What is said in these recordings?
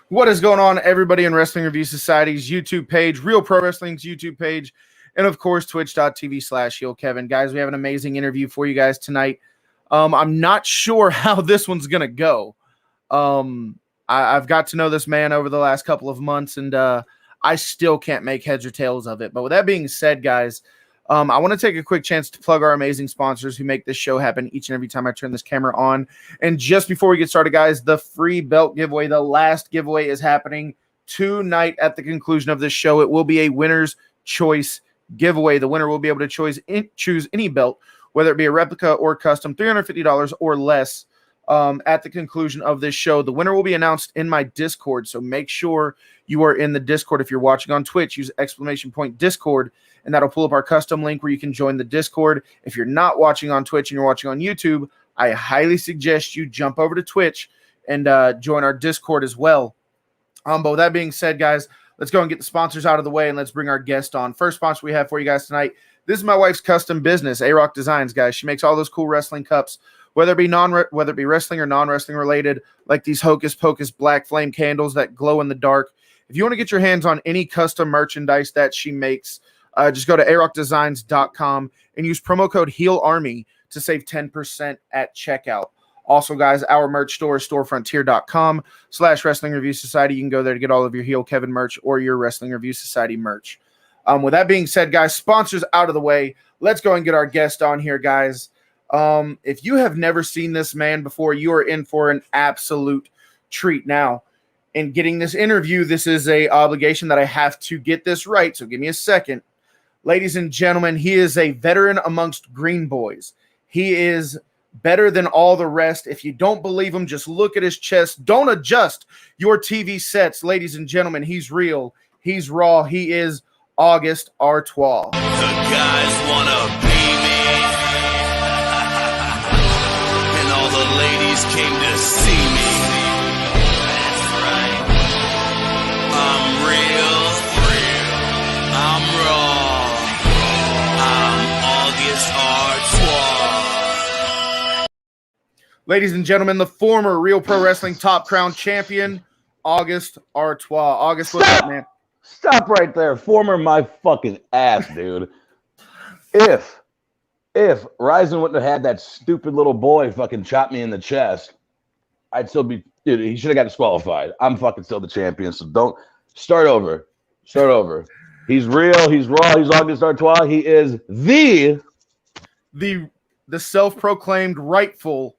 What is going on, everybody, in Wrestling Review Society's YouTube page, Real Pro Wrestling's YouTube page, and of course, twitch.tv/HeelKevin. Guys, we have an amazing interview for you guys tonight. I'm not sure how this one's going to go. I've got to know this man over the last couple of months, and I still can't make heads or tails of it. But with that being said, guys, I want to take a quick chance to plug our amazing sponsors who make this show happen each and every time I turn this camera on. And just before we get started, guys, the free belt giveaway, the last giveaway, is happening tonight at the conclusion of this show. It will be a winner's choice giveaway. The winner will be able to choose any belt, whether it be a replica or custom, $350 or less. At the conclusion of this show, the winner will be announced in my Discord. So make sure you are in the Discord. If you're watching on Twitch, use !Discord, and that'll pull up our custom link where you can join the Discord. If you're not watching on Twitch and you're watching on YouTube, I highly suggest you jump over to Twitch and join our Discord as well. But with that being said, guys, let's go and get the sponsors out of the way and let's bring our guest on. First sponsor we have for you guys tonight. This is my wife's custom business, Artois Designs, guys. She makes all those cool wrestling cups, whether it be wrestling or non-wrestling related, like these Hocus Pocus black flame candles that glow in the dark. If you want to get your hands on any custom merchandise that she makes, just go to arocdesigns.com and use promo code HEELARMY to save 10% at checkout. Also, guys, our merch store is storefrontier.com/Wrestling Review Society. You can go there to get all of your Heel Kevin merch or your Wrestling Review Society merch. With that being said, guys, sponsors out of the way, let's go and get our guest on here, guys. If you have never seen this man before, you are in for an absolute treat. Now, in getting this interview, this is a obligation that I have to get this right, so give me a second. Ladies and gentlemen, he is a veteran amongst green boys. He is better than all the rest. If you don't believe him, just look at his chest. Don't adjust your TV sets. Ladies and gentlemen, he's real. He's raw. He is August Artois. The guys want to be me, and all the ladies came to see me. That's right. I'm real. I'm raw. I'm August Artois. Ladies and gentlemen, the former Real Pro Wrestling Top Crown champion, August Artois. August, what's up, man? Stop right there. Former my fucking ass, dude. If Ryzen wouldn't have had that stupid little boy fucking chop me in the chest, I'd still be, dude, he should have got disqualified. I'm fucking still the champion, so don't start over. He's real, he's raw, he's August Artois. He is the self-proclaimed rightful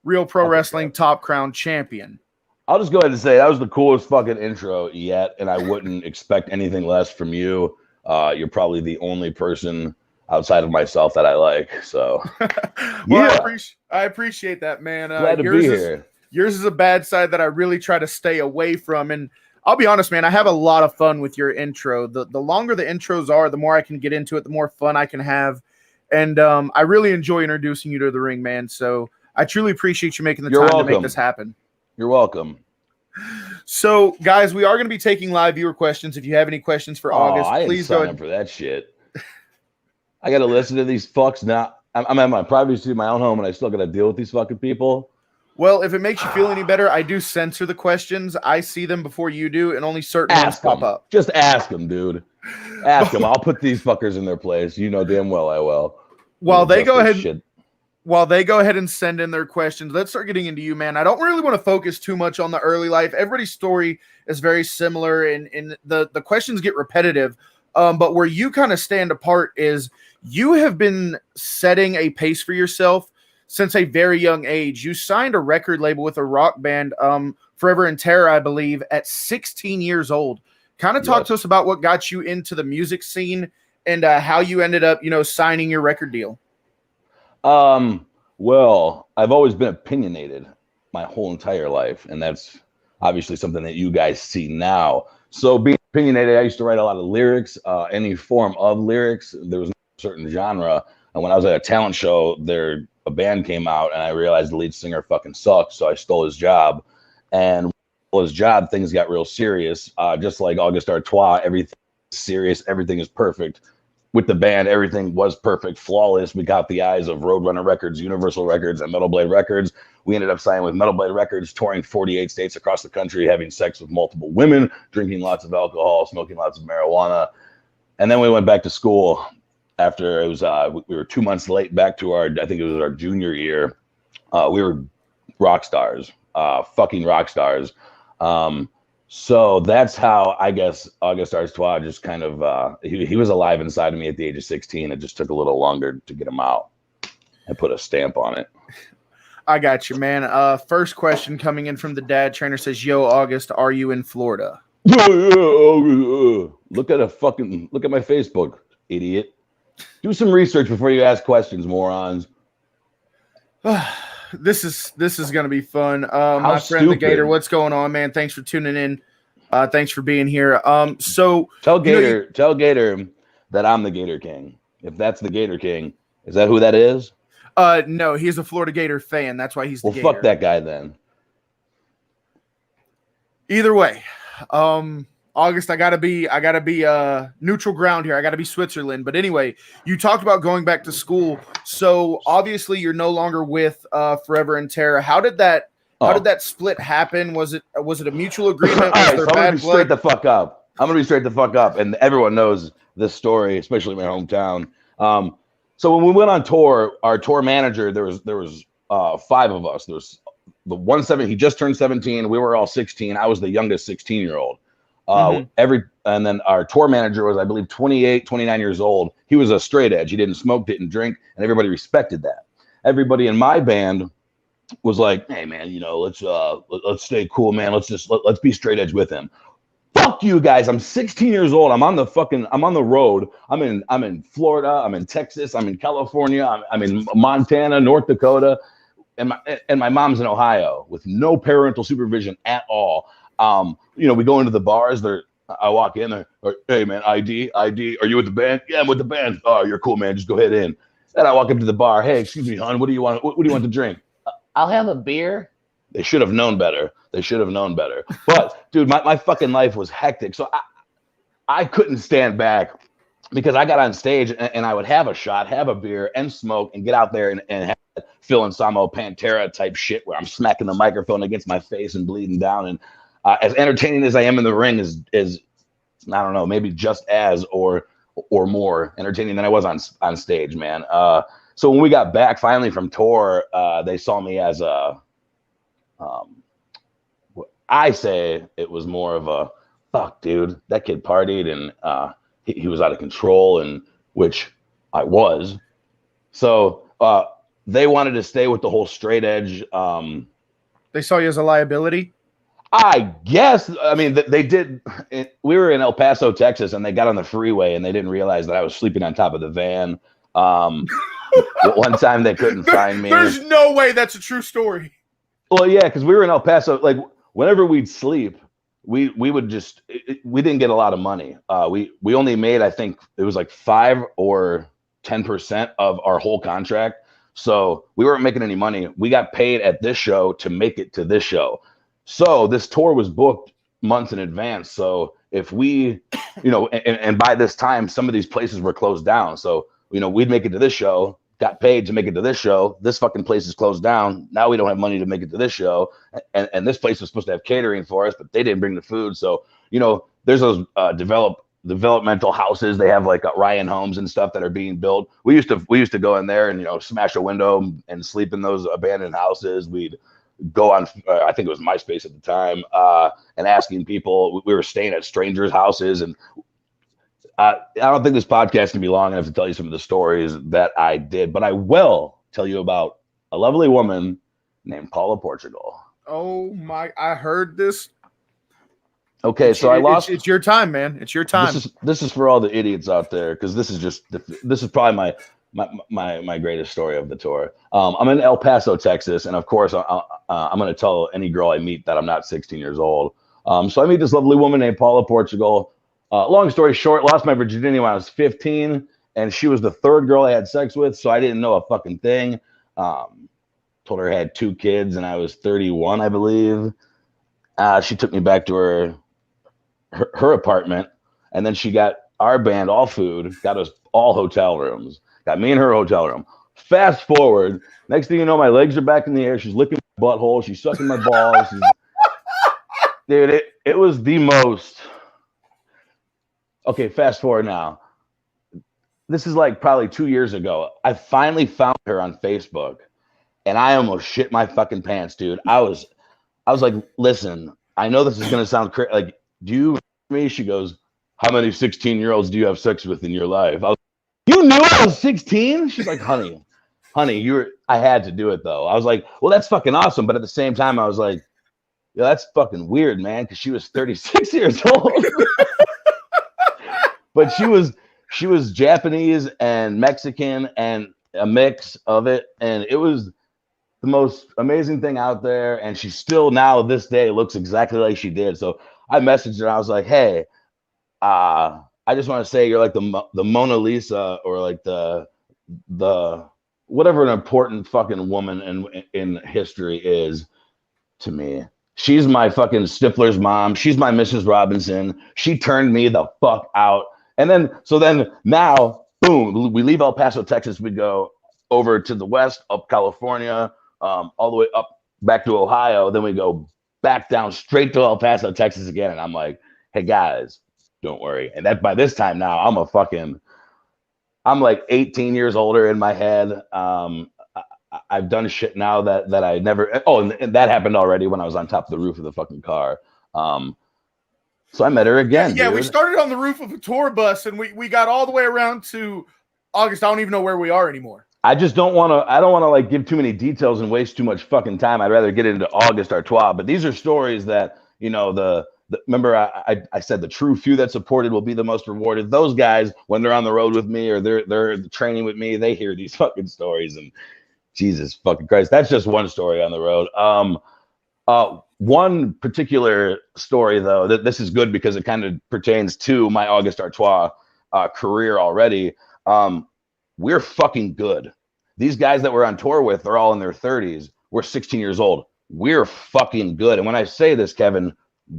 Real Pro Wrestling Top Crown champion. I'll just go ahead and say that was the coolest fucking intro yet, and I wouldn't expect anything less from you. You're probably the only person outside of myself that I like. So, well, yeah. I appreciate that, man. Glad to be here. Yours is a bad side that I really try to stay away from, and I'll be honest, man. I have a lot of fun with your intro. The longer the intros are, the more I can get into it, the more fun I can have, and I really enjoy introducing you to the ring, man. So I truly appreciate you making the time to make this happen. You're welcome. So, guys, we are going to be taking live viewer questions. If you have any questions for August, please go ahead. For that shit. I got to listen to these fucks now. I'm at my privacy in my own home, and I still got to deal with these fucking people. Well, if it makes you feel any better, I do censor the questions. I see them before you do, and only certain ones pop up. Just ask them, dude. Ask them. I'll put these fuckers in their place. You know damn well I will. While they go ahead and send in their questions, let's start getting into you, man. I don't really want to focus too much on the early life. Everybody's story is very similar, and the questions get repetitive. But where you kind of stand apart is you have been setting a pace for yourself since a very young age. You signed a record label with a rock band, Forever in Terror, I believe, at 16 years old. Kind of talk to us about what got you into the music scene and how you ended up, signing your record deal. Well, I've always been opinionated my whole entire life, and that's obviously something that you guys see now. So being opinionated, I used to write a lot of lyrics, any form of lyrics. There was no certain genre. And when I was at a talent show, a band came out, and I realized the lead singer fucking sucked, so I stole his job. And his job, things got real serious. Just like August Artois, everything is serious, everything is perfect. with the band, everything was perfect, flawless. We got the eyes of Roadrunner Records, Universal Records, and Metal Blade Records. We ended up signing with Metal Blade Records, touring 48 states across the country, having sex with multiple women, drinking lots of alcohol, smoking lots of marijuana. And then we went back to school after it was, we were 2 months late back to I think it was our junior year. We were rock stars, fucking rock stars. So that's how I guess August Artois just kind of, he was alive inside of me at the age of 16. It just took a little longer to get him out and put a stamp on it. I got you, man. First question coming in from the dad trainer says, "Yo, August, are you in Florida?" Look at my Facebook, idiot. Do some research before you ask questions, morons. This is gonna be fun. My friend the Gator, what's going on, man? Thanks for tuning in. Thanks for being here. So tell Gator that I'm the Gator King. If that's the Gator King, is that who that is? No, he's a Florida Gator fan. That's why he's the Gator. Well, fuck that guy then. Either way, August, I gotta be neutral ground here. I gotta be Switzerland. But anyway, you talked about going back to school. So obviously you're no longer with Forever and Terra. How did that split happen? Was it a mutual agreement? Right, so I'm gonna be straight the fuck up. And everyone knows this story, especially in my hometown. So when we went on tour, our tour manager, there was 5 of us. There was the 17. He just turned 17. We were all 16. I was the youngest 16-year-old. And then our tour manager was, I believe, 28, 29 years old. He was a straight edge. He didn't smoke, didn't drink, and everybody respected that. Everybody in my band was like, "Hey man, let's stay cool, man. Let's be straight edge with him." Fuck you guys. I'm 16 years old. I'm on the road. I'm in Florida. I'm in Texas. I'm in California. I'm in Montana, North Dakota, and my mom's in Ohio with no parental supervision at all. We go into the bars. I walk in there. "Hey man, ID. Are you with the band?" "Yeah, I'm with the band." "Oh, you're cool, man. Just go ahead in." Then I walk up to the bar. "Hey, excuse me, hon. What do you want? What do you want to drink?" "I'll have a beer." They should have known better. But dude, my fucking life was hectic. So I couldn't stand back because I got on stage and I would have a shot, have a beer, and smoke, and get out there and have Phil Anselmo Pantera type shit where I'm smacking the microphone against my face and bleeding down. And as entertaining as I am in the ring is I don't know, maybe just as or more entertaining than I was on stage, man. So when we got back finally from tour, they saw me as I say it was more of a, "Fuck, dude, that kid partied and he was out of control," and which I was. So they wanted to stay with the whole straight edge. They saw you as a liability? I guess. I mean, they did. We were in El Paso, Texas, and they got on the freeway and they didn't realize that I was sleeping on top of the van. One time they couldn't find me. There's no way that's a true story. Well, yeah, because we were in El Paso. Like, whenever we'd sleep, we would just, we didn't get a lot of money. We only made, I think it was like 5 or 10% of our whole contract. So we weren't making any money. We got paid at this show to make it to this show. So this tour was booked months in advance. So if we, and by this time, some of these places were closed down. So, we'd make it to this show, got paid to make it to this show. This fucking place is closed down. Now we don't have money to make it to this show. And this place was supposed to have catering for us, but they didn't bring the food. So, there's those developmental houses. They have like Ryan homes and stuff that are being built. We used to go in there and, smash a window and sleep in those abandoned houses. We'd go on, I think it was MySpace at the time, and asking people. We were staying at strangers' houses, and I don't think this podcast can be long enough to tell you some of the stories that I did, but I will tell you about a lovely woman named Paula Portugal. Oh my! I heard this. Okay, so I lost. It's your time, man. It's your time. This is for all the idiots out there, because this is probably my greatest story of the tour. I'm in El Paso, Texas, and of course I'm going to tell any girl I meet that I'm not 16 years old. So I meet this lovely woman named Paula Portugal. Long story short, lost my virginity when I was 15, and she was the 3rd girl I had sex with, so I didn't know a fucking thing. Told her I had 2 kids, and I was 31, I believe. She took me back to her apartment, and then she got our band all food, got us all hotel rooms. Got me in her hotel room. Fast forward, next thing you know, my legs are back in the air. She's licking my butthole. She's sucking my balls. Dude, it was the most. Okay, fast forward now. This is like probably 2 years ago. I finally found her on Facebook, and I almost shit my fucking pants, dude. I was like, listen, I know this is gonna sound crazy. Like, do you me? She goes, how many 16-year-olds do you have sex with in your life? I was, you knew I was 16? She's like, honey, I had to do it though. I was like, well, that's fucking awesome. But at the same time, I was like, yeah, that's fucking weird, man, because she was 36 years old. But she was Japanese and Mexican and a mix of it. And it was the most amazing thing out there. And she still now this day looks exactly like she did. So I messaged her. I was like, hey, I just want to say you're like the Mona Lisa, or like the whatever an important fucking woman in history is to me. She's my fucking Stifler's mom. She's my Mrs. Robinson. She turned me the fuck out. And then now, boom, we leave El Paso, Texas. We go over to the west, up California, all the way up back to Ohio. Then we go back down straight to El Paso, Texas again. And I'm like, hey guys, don't worry. And that by this time now, I'm like 18 years older in my head. I've done shit now that I never. Oh, and that happened already when I was on top of the roof of the fucking car. So I met her again. Yeah, dude. we started on the roof of a tour bus, and we got all the way around to August. I don't even know where we are anymore. I just don't want to. I don't want to like give too many details and waste too much fucking time. I'd rather get into August Artois. But these are stories that remember I said the true few that supported will be the most rewarded. Those guys, when they're on the road with me or they're training with me, they hear these fucking stories and. Jesus fucking Christ. That's just one story on the road. One particular story, though, this is good because it kind of pertains to my August Artois career already. We're fucking good. These guys that we're on tour with, they're all in their 30s. We're 16 years old. We're fucking good. And when I say this, Kevin,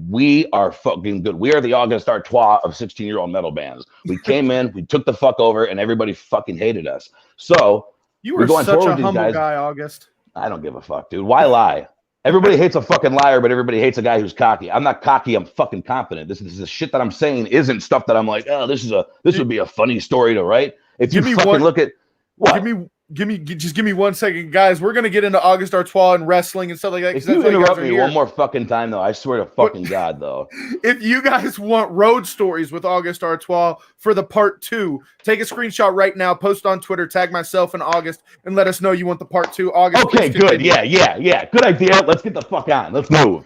we are fucking good. We are the August Artois of 16-year-old metal bands. We came in, we took the fuck over, and everybody fucking hated us. So you were such a humble guy, August. I don't give a fuck, dude. Why lie? Everybody hates a fucking liar, but everybody hates a guy who's cocky. I'm not cocky. I'm fucking confident. This is the shit that I'm saying isn't stuff that I'm like, oh, this would be a funny story to write. If you fucking look at what? Give me 1 second, guys. We're gonna get into August Artois and wrestling and stuff like that. If you interrupt me one more fucking time, though, I swear to fucking God, though. If you guys want road stories with August Artois for the part 2, take a screenshot right now, post on Twitter, tag myself and August, and let us know you want the part 2. August. Okay, good. Yeah. Good idea. Let's get the fuck on. Let's move.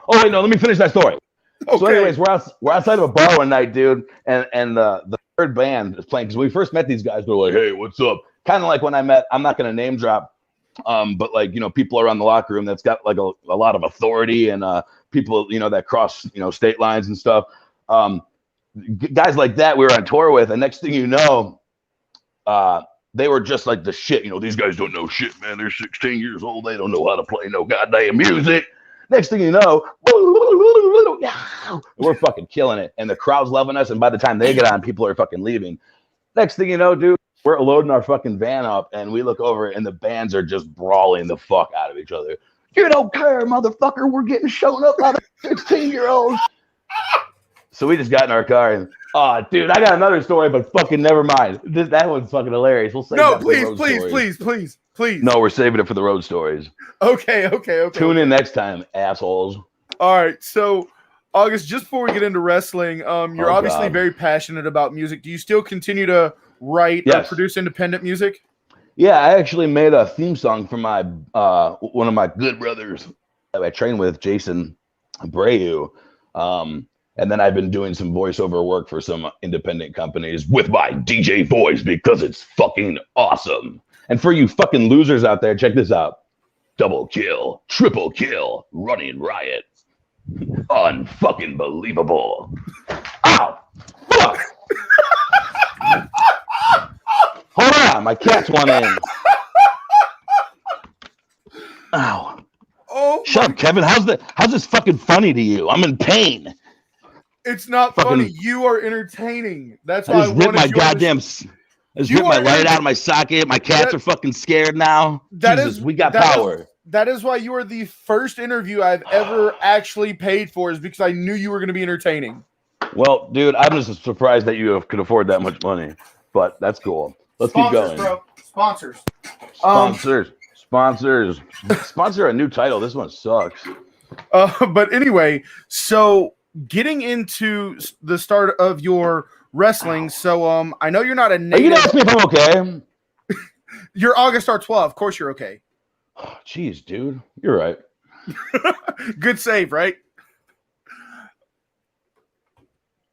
Oh wait, no. Let me finish that story. Okay. So, anyways, we're outside of a bar one night, dude, and the third band is playing because we first met these guys. They're like, hey, what's up? Kind of like when I met, I'm not going to name drop, but like, people around the locker room that's got like a lot of authority and people, that cross, state lines and stuff. Guys like that we were on tour with. And next thing you know, they were just like the shit. These guys don't know shit, man. They're 16 years old. They don't know how to play no goddamn music. Next thing you know, we're fucking killing it. And the crowd's loving us. And by the time they get on, people are fucking leaving. Next thing you know, dude, we're loading our fucking van up and we look over and the bands are just brawling the fuck out of each other. You don't care, motherfucker. We're getting shown up by the 16-year-olds. So we just got in our car and, dude, I got another story, but fucking never mind. That one's fucking hilarious. We'll save that for the road stories. Please. No, we're saving it for the road stories. Okay. Tune in next time, assholes. All right. So, August, just before we get into wrestling, you're obviously very passionate about music. Do you still continue to write or produce independent music? Yeah, I actually made a theme song for my one of my good brothers that I train with, Jason Abreu. And then I've been doing some voiceover work for some independent companies with my DJ voice because it's fucking awesome. And for you fucking losers out there, check this out. Double kill, triple kill, running riot. Unfucking believable. Ow! Fuck! Hold on, my cats want in. Ow. Oh, shut up, Kevin. How's this fucking funny to you? I'm in pain. It's not Fucking- funny. You are entertaining. That's I why just ripped my wanted you on the goddamn. I just ripped my light out of my socket. My cats are fucking scared now. Jesus, we got power. That is why you are the first interview I've ever actually paid for, is because I knew you were going to be entertaining. Well, dude, I'm just surprised that you could afford that much money, but that's cool. Let's keep going. Bro. Sponsors. Sponsor a new title. This one sucks. But anyway, so getting into the start of your wrestling. So I know you're not a native. Are you gonna ask me if I'm okay? You're August Artois. Of course you're okay. Jeez, dude. You're right. Good save, right?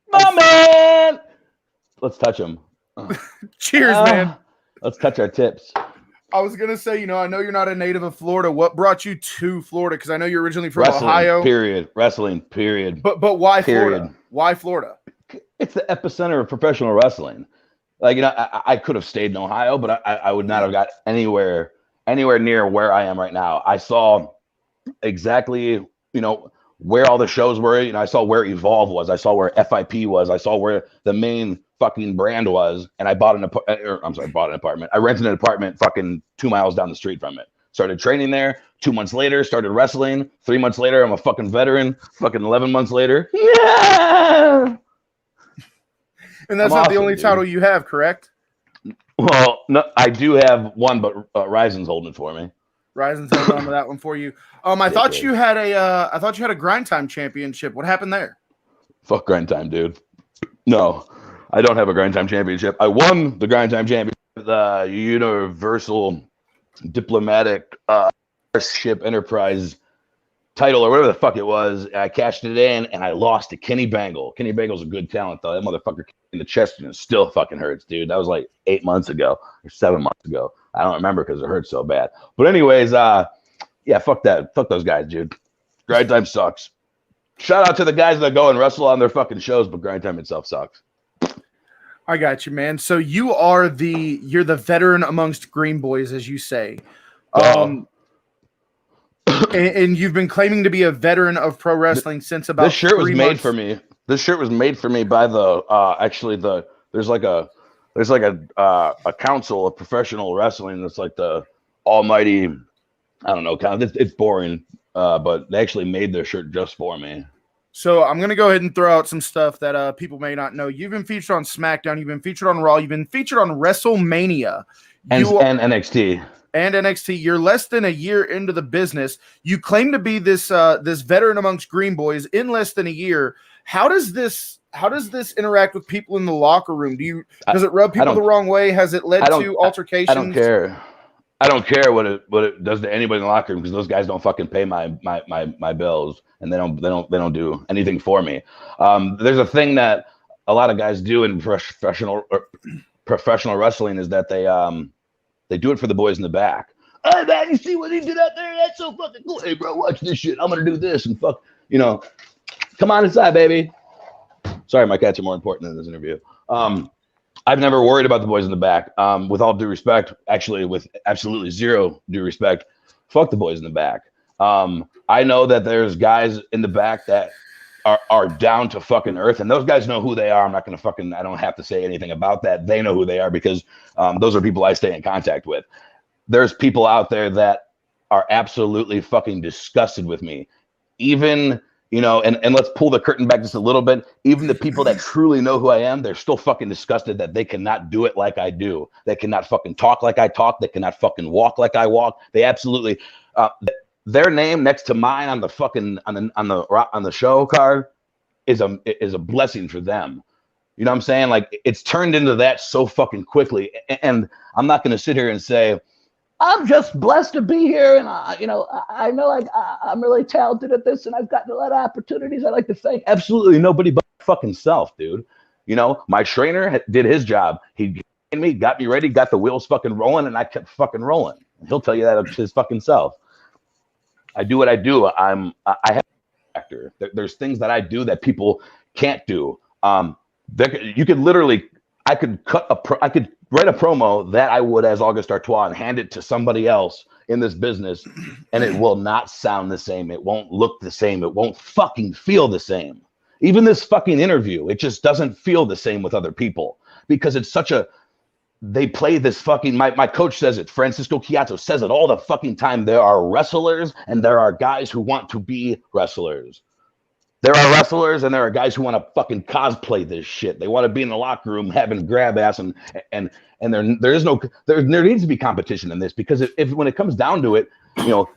My man. Let's touch him. Cheers, man. Let's touch our tips. I was gonna say, I know you're not a native of Florida. What brought you to Florida? Because I know you're originally from Ohio. Wrestling. Period. But why Florida? Why Florida? It's the epicenter of professional wrestling. Like, I could have stayed in Ohio, but I would not have got anywhere near where I am right now. I saw exactly, where all the shows were. I saw where Evolve was. I saw where FIP was. I saw where the main fucking brand was. And I bought an apartment. I rented an apartment fucking 2 miles down the street from it. Started training there. 2 months later, started wrestling. 3 months later, I'm a fucking veteran. Fucking 11 months later. Yeah. And that's not the only title you have, correct? Well, no, I do have one, but Ryzen's holding it for me. Ryzen's holding on to that one for you. I thought you had a Grind Time championship. What happened there? Fuck Grind Time, dude. No, I don't have a Grind Time championship. I won the Grind Time championship, the Universal Diplomatic Ship Enterprise title or whatever the fuck it was. I cashed it in and I lost to Kenny Bangle. Kenny Bangle's a good talent though. That motherfucker in the chest and it still fucking hurts, dude. That was like 8 months ago or 7 months ago. I don't remember because it hurts so bad. But anyways, yeah, fuck that. Fuck those guys, dude. Grind Time sucks. Shout out to the guys that go and wrestle on their fucking shows, but Grind Time itself sucks. I got you, man. So you're the veteran amongst Green Boys, as you say. And you've been claiming to be a veteran of pro wrestling since about. This shirt was 3 made months. for me. This shirt was made for me by the there's like a council of professional wrestling that's like the almighty. I don't know, kind of. It's boring, but they actually made their shirt just for me. So I'm gonna go ahead and throw out some stuff that people may not know. You've been featured on SmackDown. You've been featured on Raw. You've been featured on WrestleMania. And NXT. And NXT. You're less than a year into the business. You claim to be this veteran amongst Green Boys in less than a year. How does this interact with people in the locker room? Does it rub people the wrong way? Has it led to altercations? I don't care. I don't care what it does to anybody in the locker room because those guys don't fucking pay my bills and they don't do anything for me. There's a thing that a lot of guys do in professional wrestling is that they do it for the boys in the back. Hey man, you see what he did out there? That's so fucking cool. Hey bro, watch this shit. I'm gonna do this and fuck, come on inside, baby. Sorry, my cats are more important than this interview. I've never worried about the boys in the back. With all due respect, actually with absolutely zero due respect, fuck the boys in the back. I know that there's guys in the back that are down to fucking earth, and those guys know who they are. I don't have to say anything about that. They know who they are because those are people I stay in contact with. There's people out there that are absolutely fucking disgusted with me. Even, and let's pull the curtain back just a little bit. Even the people that truly know who I am, they're still fucking disgusted that they cannot do it like I do. They cannot fucking talk like I talk. They cannot fucking walk like I walk. They absolutely, their name next to mine on the fucking on the show card is a blessing for them. You know what I'm saying? Like it's turned into that so fucking quickly. And I'm not going to sit here and say, I'm just blessed to be here, and I know I'm really talented at this, and I've gotten a lot of opportunities. I like to thank absolutely nobody but fucking self, dude. My trainer did his job. He trained me, got me ready, got the wheels fucking rolling, and I kept fucking rolling. He'll tell you that of his fucking self. I do what I do. I have a factor. There's things that I do that people can't do. You could literally, I could write a promo that I would as August Artois and hand it to somebody else in this business, and it will not sound the same. It won't look the same. It won't fucking feel the same. Even this fucking interview, it just doesn't feel the same with other people because it's such a, they play this fucking, my coach says it, Francisco Chiato says it all the fucking time. There are wrestlers and there are guys who want to be wrestlers. There are wrestlers and there are guys who want to fucking cosplay this shit. They want to be in the locker room having grab ass and there needs to be competition in this because if when it comes down to it, you know,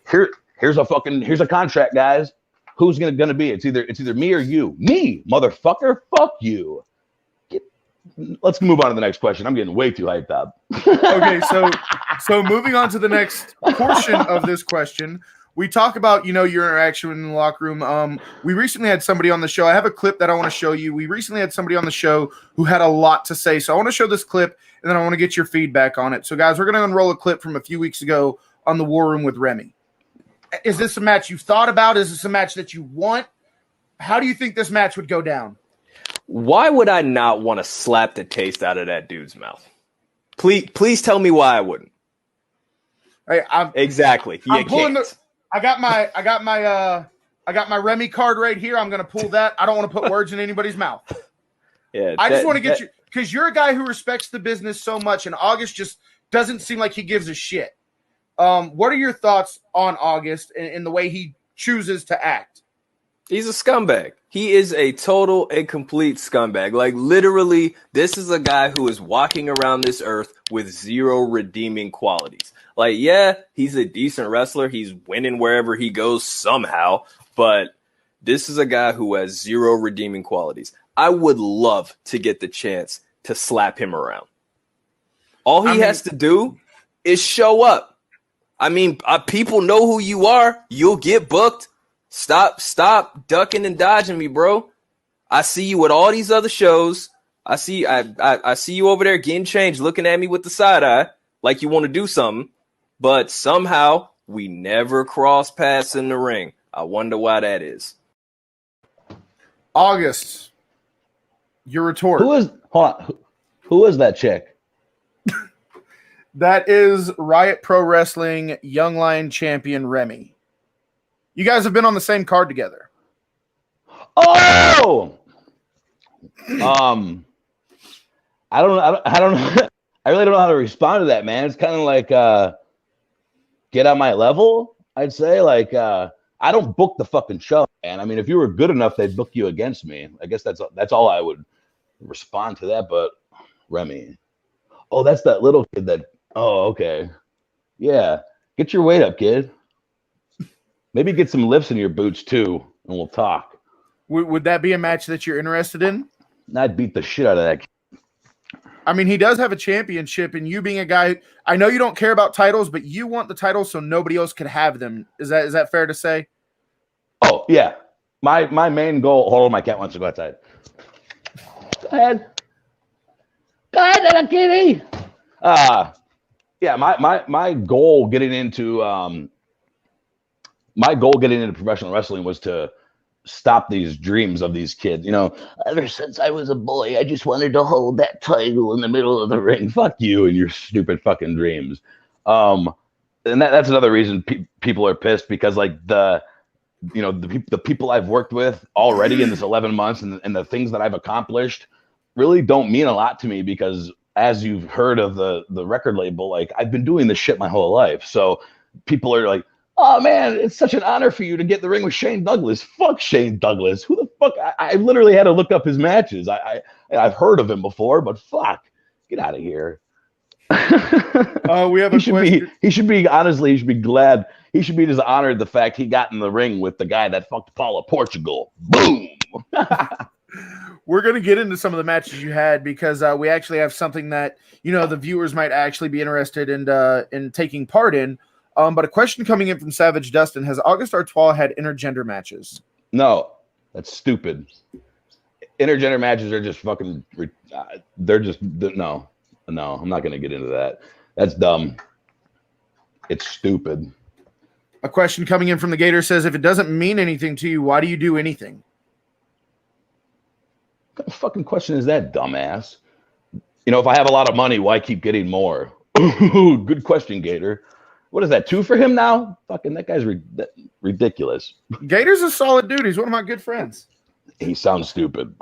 here's a contract, guys. Who's gonna be? It's either me or you. Me, motherfucker. Fuck you. Let's move on to the next question. I'm getting way too hyped up. Okay, so moving on to the next portion of this question, we talk about, you know, your interaction in the locker room. We recently had somebody on the show. I have a clip that I want to show you. We recently had somebody on the show who had a lot to say. So I want to show this clip, and then I want to get your feedback on it. So, guys, we're going to unroll a clip from a few weeks ago on the War Room with Remy. Is this a match you've thought about? Is this a match that you want? How do you think this match would go down? Why would I not want to slap the taste out of that dude's mouth? Please tell me why I wouldn't. Hey, exactly. I'm pulling I got my Remy card right here. I'm going to pull that. I don't want to put words in anybody's mouth. Yeah, I just want to get you, because you're a guy who respects the business so much, and August just doesn't seem like he gives a shit. What are your thoughts on August and the way he chooses to act? He's a scumbag. He is a total and complete scumbag. Like, literally, this is a guy who is walking around this earth with zero redeeming qualities. Like, yeah, he's a decent wrestler. He's winning wherever he goes somehow. But this is a guy who has zero redeeming qualities. I would love to get the chance to slap him around. All he has to do is show up. I mean, people know who you are. You'll get booked. Stop ducking and dodging me, bro. I see you at all these other shows. I see you over there getting changed, looking at me with the side eye like you want to do something. But somehow we never cross paths in the ring. I wonder why that is. August, your retort. Who is that chick? That is Riot Pro Wrestling Young Lion champion Remy. You guys have been on the same card together. Oh, I don't know. I really don't know how to respond to that, man. It's kind of like get on my level. I'd say like I don't book the fucking show, man. I mean, if you were good enough, they'd book you against me. I guess that's all I would respond to that. But Remy, oh, that's that little kid that. Oh, okay, yeah. Get your weight up, kid. Maybe get some lifts in your boots too, and we'll talk. Would that be a match that you're interested in? I'd beat the shit out of that kid. I mean, he does have a championship, and you being a guy, I know you don't care about titles, but you want the titles so nobody else could have them. Is that fair to say? Oh, yeah. My main goal. Hold on, my cat wants to go outside. Go ahead. Go ahead, little kitty. Yeah, my goal getting into professional wrestling was to stop these dreams of these kids. You know, ever since I was a boy, I just wanted to hold that title in the middle of the ring. Fuck you and your stupid fucking dreams. And that's another reason people are pissed, because like the people I've worked with already in this 11 months and the things that I've accomplished really don't mean a lot to me, because as you've heard of the record label, like I've been doing this shit my whole life. So people are like, oh man, it's such an honor for you to get in the ring with Shane Douglas. Fuck Shane Douglas. Who the fuck? I literally had to look up his matches. I've heard of him before, but fuck, get out of here. We have a question. He should be glad. He should be just honored the fact he got in the ring with the guy that fucked Paula Portugal. Boom. We're going to get into some of the matches you had, because we actually have something that, you know, the viewers might actually be interested in taking part in. But a question coming in from Savage Dustin: has August Artois had intergender matches? No, that's stupid. Intergender matches are just fucking. They're just no. I'm not going to get into that. That's dumb. It's stupid. A question coming in from the Gator says: if it doesn't mean anything to you, why do you do anything? What kind of fucking question is that, dumbass? You know, if I have a lot of money, why keep getting more? Good question, Gator. What is that, 2 for him now? Fucking that guy's ridiculous. Gator's a solid dude. He's one of my good friends. He sounds stupid.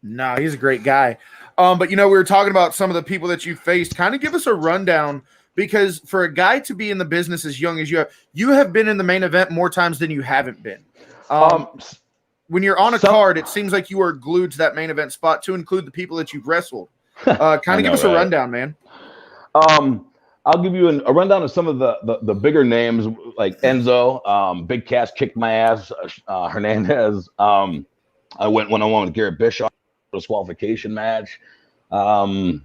No, he's a great guy. But we were talking about some of the people that you faced. Kind of give us a rundown, because for a guy to be in the business as young as you have been in the main event more times than you haven't been. When you're on a card, it seems like you are glued to that main event spot, to include the people that you've wrestled. Kind of give us a rundown, man. I'll give you a rundown of some of the bigger names, like Enzo. Big Cass kicked my ass. Hernandez. I went one-on-one with Garrett Bischoff, a disqualification match. I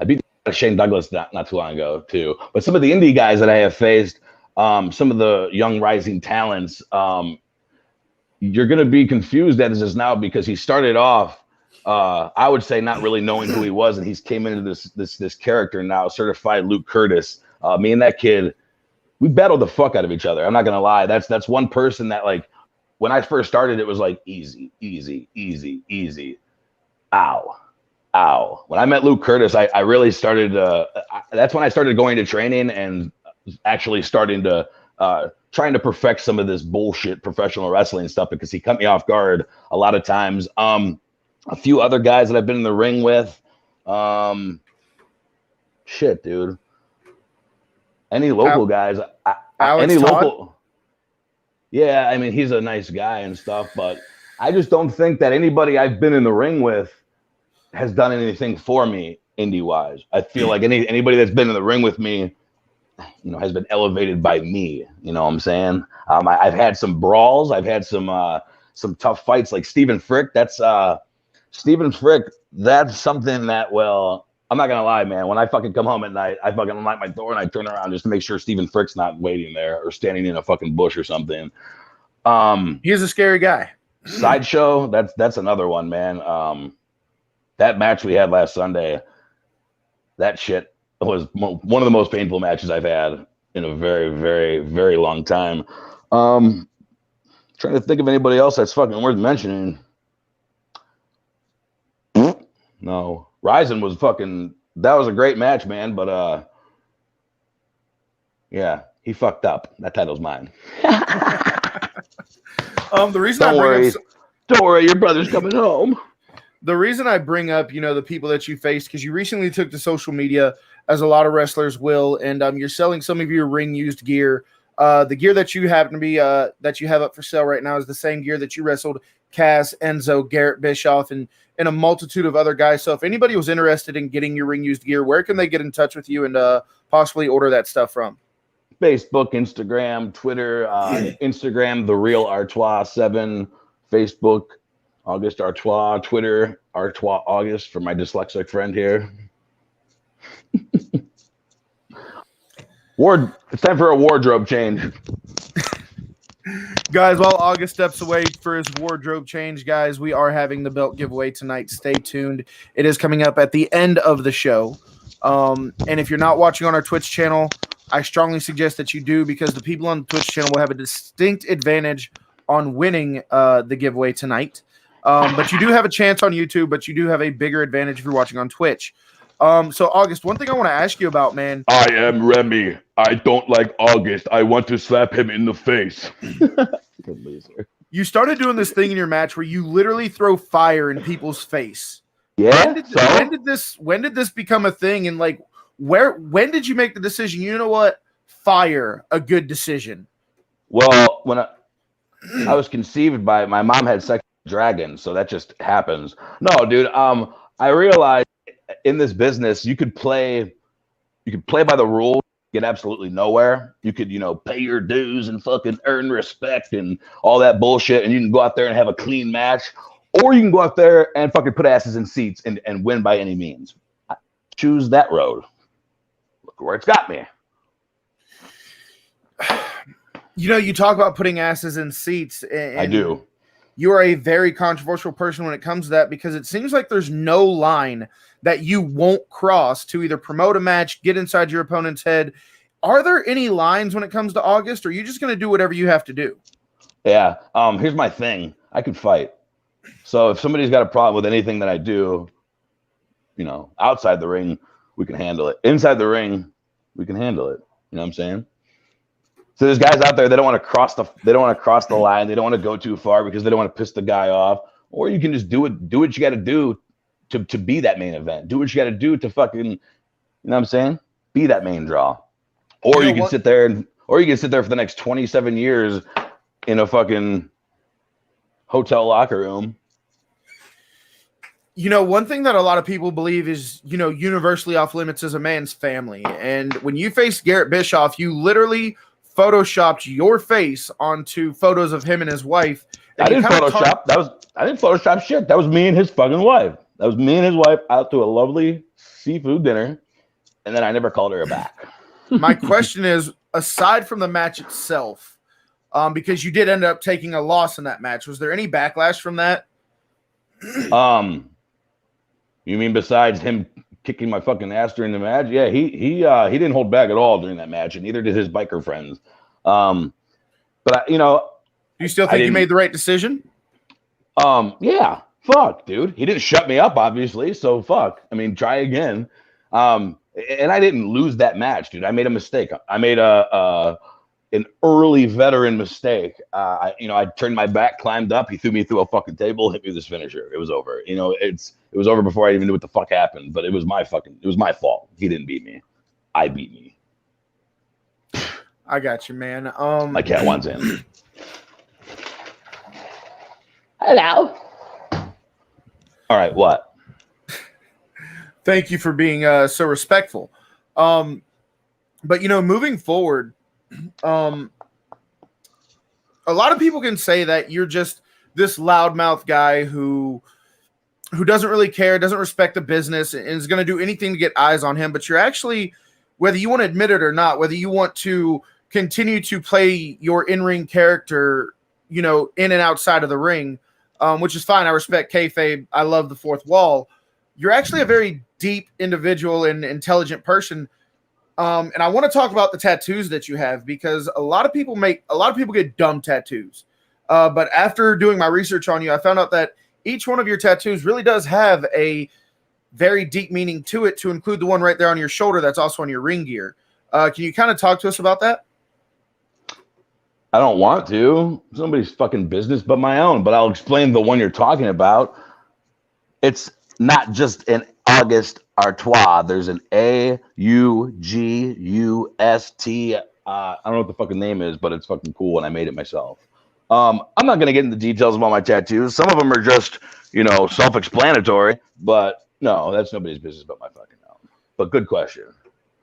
beat Shane Douglas not too long ago too. But some of the indie guys that I have faced, some of the young rising talents, you're going to be confused as is now, because he started off, I would say, not really knowing who he was, and he's came into this character now, certified Luke Curtis. Me and that kid, we battled the fuck out of each other. I'm not going to lie. That's one person that, like, when I first started, it was like easy, easy, easy, easy. Ow. Ow. When I met Luke Curtis, I really started, that's when I started going to training and actually starting to, trying to perfect some of this bullshit professional wrestling stuff, because he cut me off guard a lot of times. A few other guys that I've been in the ring with, shit, dude. Any local guys, Alex any Todd? local. Yeah, I mean, he's a nice guy and stuff, but I just don't think that anybody I've been in the ring with has done anything for me indie-wise. I feel like anybody that's been in the ring with me, has been elevated by me. You know what I'm saying? I've had some brawls. I've had some tough fights, like Stephen Frick. That's Stephen Frick. That's something that, well, I'm not gonna lie, man. When I fucking come home at night, I fucking unlock my door and I turn around just to make sure Stephen Frick's not waiting there or standing in a fucking bush or something. He's a scary guy. Sideshow, that's another one, man. That match we had last Sunday, that shit was one of the most painful matches I've had in a very, very, very long time. Trying to think of anybody else that's fucking worth mentioning. No. Ryzen was that was a great match, man, but yeah, he fucked up. That title's mine. The reason Don't worry, your brother's coming home. The reason I bring up, the people that you faced, because you recently took to social media, as a lot of wrestlers will, and you're selling some of your ring used gear. The gear that you happen to be that you have up for sale right now is the same gear that you wrestled Cass, Enzo, Garrett Bischoff, and a multitude of other guys. So if anybody was interested in getting your ring used gear, where can they get in touch with you and possibly order that stuff from? Facebook, Instagram, Twitter, Instagram, The Real Artois 7, Facebook, August Artois, Twitter, Artois August for my dyslexic friend here. It's time for a wardrobe change. Guys, while August steps away for his wardrobe change, guys, we are having the belt giveaway tonight. Stay tuned. It is coming up at the end of the show. And if you're not watching on our Twitch channel, I strongly suggest that you do, because the people on the Twitch channel will have a distinct advantage on winning the giveaway tonight. But you do have a chance on YouTube, but you do have a bigger advantage if you're watching on Twitch. So August, one thing I want to ask you about, man. I am Remy. I don't like August. I want to slap him in the face. Good loser. You started doing this thing in your match where you literally throw fire in people's face. Yeah. When did this become a thing? And like, when did you make the decision? You know what? Fire, a good decision. Well, when I was conceived by my mom had sex with a dragon, so that just happens. No, dude. I realized in this business you could play by the rules, get absolutely nowhere. You could, pay your dues and fucking earn respect and all that bullshit, and you can go out there and have a clean match, or you can go out there and fucking put asses in seats and win by any means. I choose that road. Look where it's got me. You talk about putting asses in seats. And I do. You are a very controversial person when it comes to that, because it seems like there's no line that you won't cross to either promote a match, get inside your opponent's head. Are there any lines when it comes to August, or are you just going to do whatever you have to do? Yeah. Here's my thing. I can fight. So if somebody's got a problem with anything that I do, outside the ring, we can handle it. Inside the ring, we can handle it. You know what I'm saying? So there's guys out there, they don't want to cross the line. They don't want to go too far because they don't want to piss the guy off. or you can just do what you got to do to be that main event. Do what you got to do to fucking, you know what I'm saying? Be that main draw. Or you can sit there for the next 27 years in a fucking hotel locker room. You know, one thing that a lot of people believe is, you know, universally off limits is a man's family. And when you faced Garrett Bischoff, you literally photoshopped your face onto photos of him and his wife. And I didn't Photoshop shit. That was me and his fucking wife. That was me and his wife out to a lovely seafood dinner, and then I never called her back. My question is, aside from the match itself, because you did end up taking a loss in that match, was there any backlash from that? You mean besides him kicking my fucking ass during the match? Yeah, he didn't hold back at all during that match, and neither did his biker friends. But you know, do you still think you made the right decision? Yeah. Fuck, dude. He didn't shut me up, obviously. So fuck. I mean, try again. And I didn't lose that match, dude. I made a mistake. I made an early veteran mistake. I turned my back, climbed up. He threw me through a fucking table, hit me with this finisher. It was over. You know, it was over before I even knew what the fuck happened. But it was my fault. He didn't beat me. I beat me. I got you, man. My cat wants in. Hello. All right, what? Thank you for being so respectful. But, you know, moving forward, a lot of people can say that you're just this loudmouth guy who doesn't really care, doesn't respect the business, and is going to do anything to get eyes on him. But you're actually, whether you want to admit it or not, whether you want to continue to play your in-ring character, you know, in and outside of the ring, which is fine. I respect kayfabe. I love the fourth wall. You're actually a very deep individual and intelligent person. And I want to talk about the tattoos that you have, because a lot of people get dumb tattoos. But after doing my research on you, I found out that each one of your tattoos really does have a very deep meaning to it, to include the one right there on your shoulder that's also on your ring gear. Can you kind of talk to us about that? I don't want to. Somebody's fucking business but my own. But I'll explain the one you're talking about. It's not just an August Artois. There's an AUGUST. I don't know what the fucking name is, but it's fucking cool, and I made it myself. I'm not gonna get into details about my tattoos. Some of them are just, you know, self-explanatory. But no, that's nobody's business but my fucking own. But good question.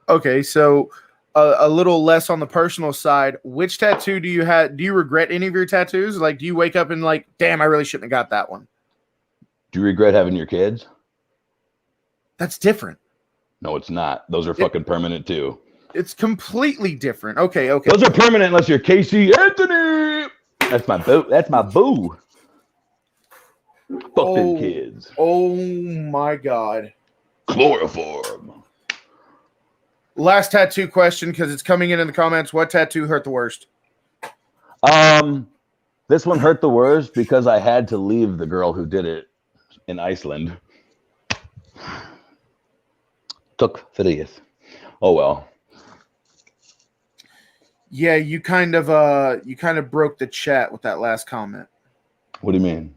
Okay, so a little less on the personal side. Which tattoo do you have? Do you regret any of your tattoos? Like, do you wake up and like, damn, I really shouldn't have got that one? Do you regret having your kids? That's different. No, it's not. Those are fucking permanent too. It's completely different. Okay. Those are permanent unless you're Casey Anthony. That's my boo. That's my boo. Fuck them kids. Oh my God. Chloroform. Last tattoo question, because it's coming in the comments. What tattoo hurt the worst? This one hurt the worst because I had to leave the girl who did it in Iceland. Took 30th. Oh well. Yeah, you kind of broke the chat with that last comment. What do you mean?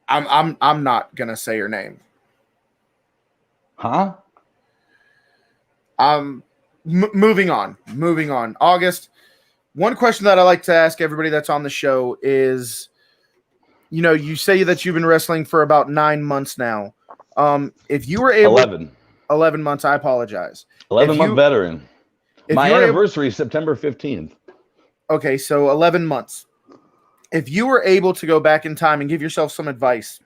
I'm not gonna say her name. Huh? Moving on. August. One question that I like to ask everybody that's on the show is, you know, you say that you've been wrestling for about 9 months now. If you were able 11 months, I apologize. 11-month veteran. My anniversary is September 15th. Okay, so 11 months. If you were able to go back in time and give yourself some advice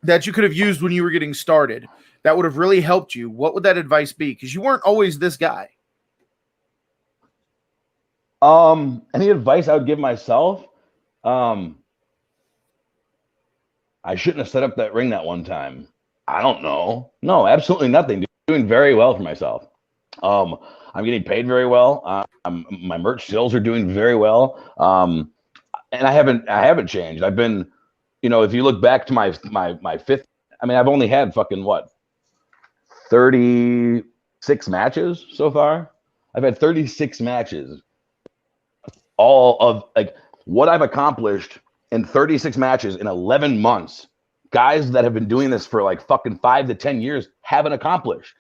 that you could have used when you were getting started, that would have really helped you, what would that advice be? Because you weren't always this guy. Any advice I would give myself? I shouldn't have set up that ring that one time. I don't know. No, absolutely nothing. Doing very well for myself. I'm getting paid very well. My merch sales are doing very well. And I haven't changed. I've been, you know, if you look back to my fifth, I mean, I've only had fucking 36 matches so far. I've had 36 matches. All of like what I've accomplished in 36 matches in 11 months, guys that have been doing this for like fucking 5 to 10 years haven't accomplished.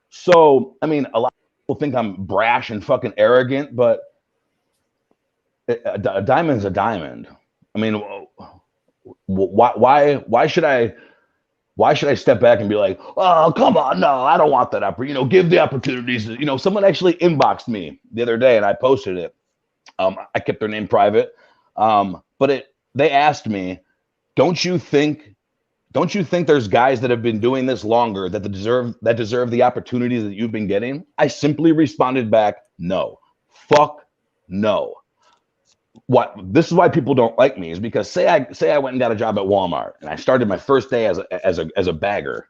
So, I mean, a lot of people think I'm brash and fucking arrogant, but a diamond's a diamond. I mean, why should I step back and be like, oh, come on, no, I don't want that give the opportunities. Someone actually inboxed me the other day and I posted it. I kept their name private. But they asked me, don't you think there's guys that have been doing this longer that deserve the opportunities that you've been getting? I simply responded back, no. Fuck no. This is why people don't like me, is because say I went and got a job at Walmart and I started my first day as a bagger,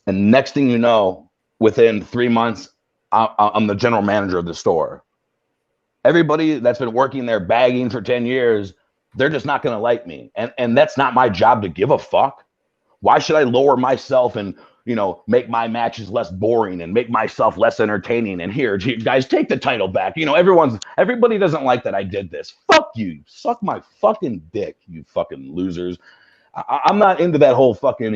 and next thing you know, within 3 months, I'm the general manager of the store. Everybody that's been working there bagging for 10 years, they're just not going to like me. And that's not my job to give a fuck. Why should I lower myself and, make my matches less boring and make myself less entertaining? And here, guys, take the title back. Everybody doesn't like that I did this. Fuck you. Suck my fucking dick, you fucking losers. I'm not into that whole fucking,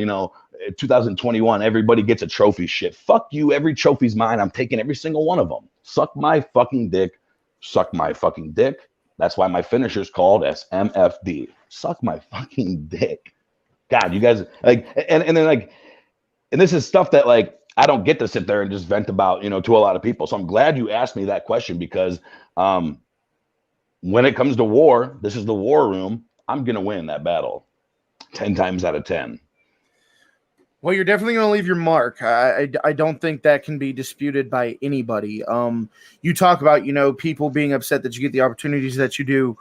2021, everybody gets a trophy shit. Fuck you. Every trophy's mine. I'm taking every single one of them. Suck my fucking dick. Suck my fucking dick. That's why my finisher's called SMFD. Suck my fucking dick. God, you guys and this is stuff that I don't get to sit there and just vent about, to a lot of people. So I'm glad you asked me that question, because when it comes to war, this is the war room. I'm going to win that battle 10 times out of 10. Well, you're definitely going to leave your mark. I don't think that can be disputed by anybody. You talk about, people being upset that you get the opportunities that you do.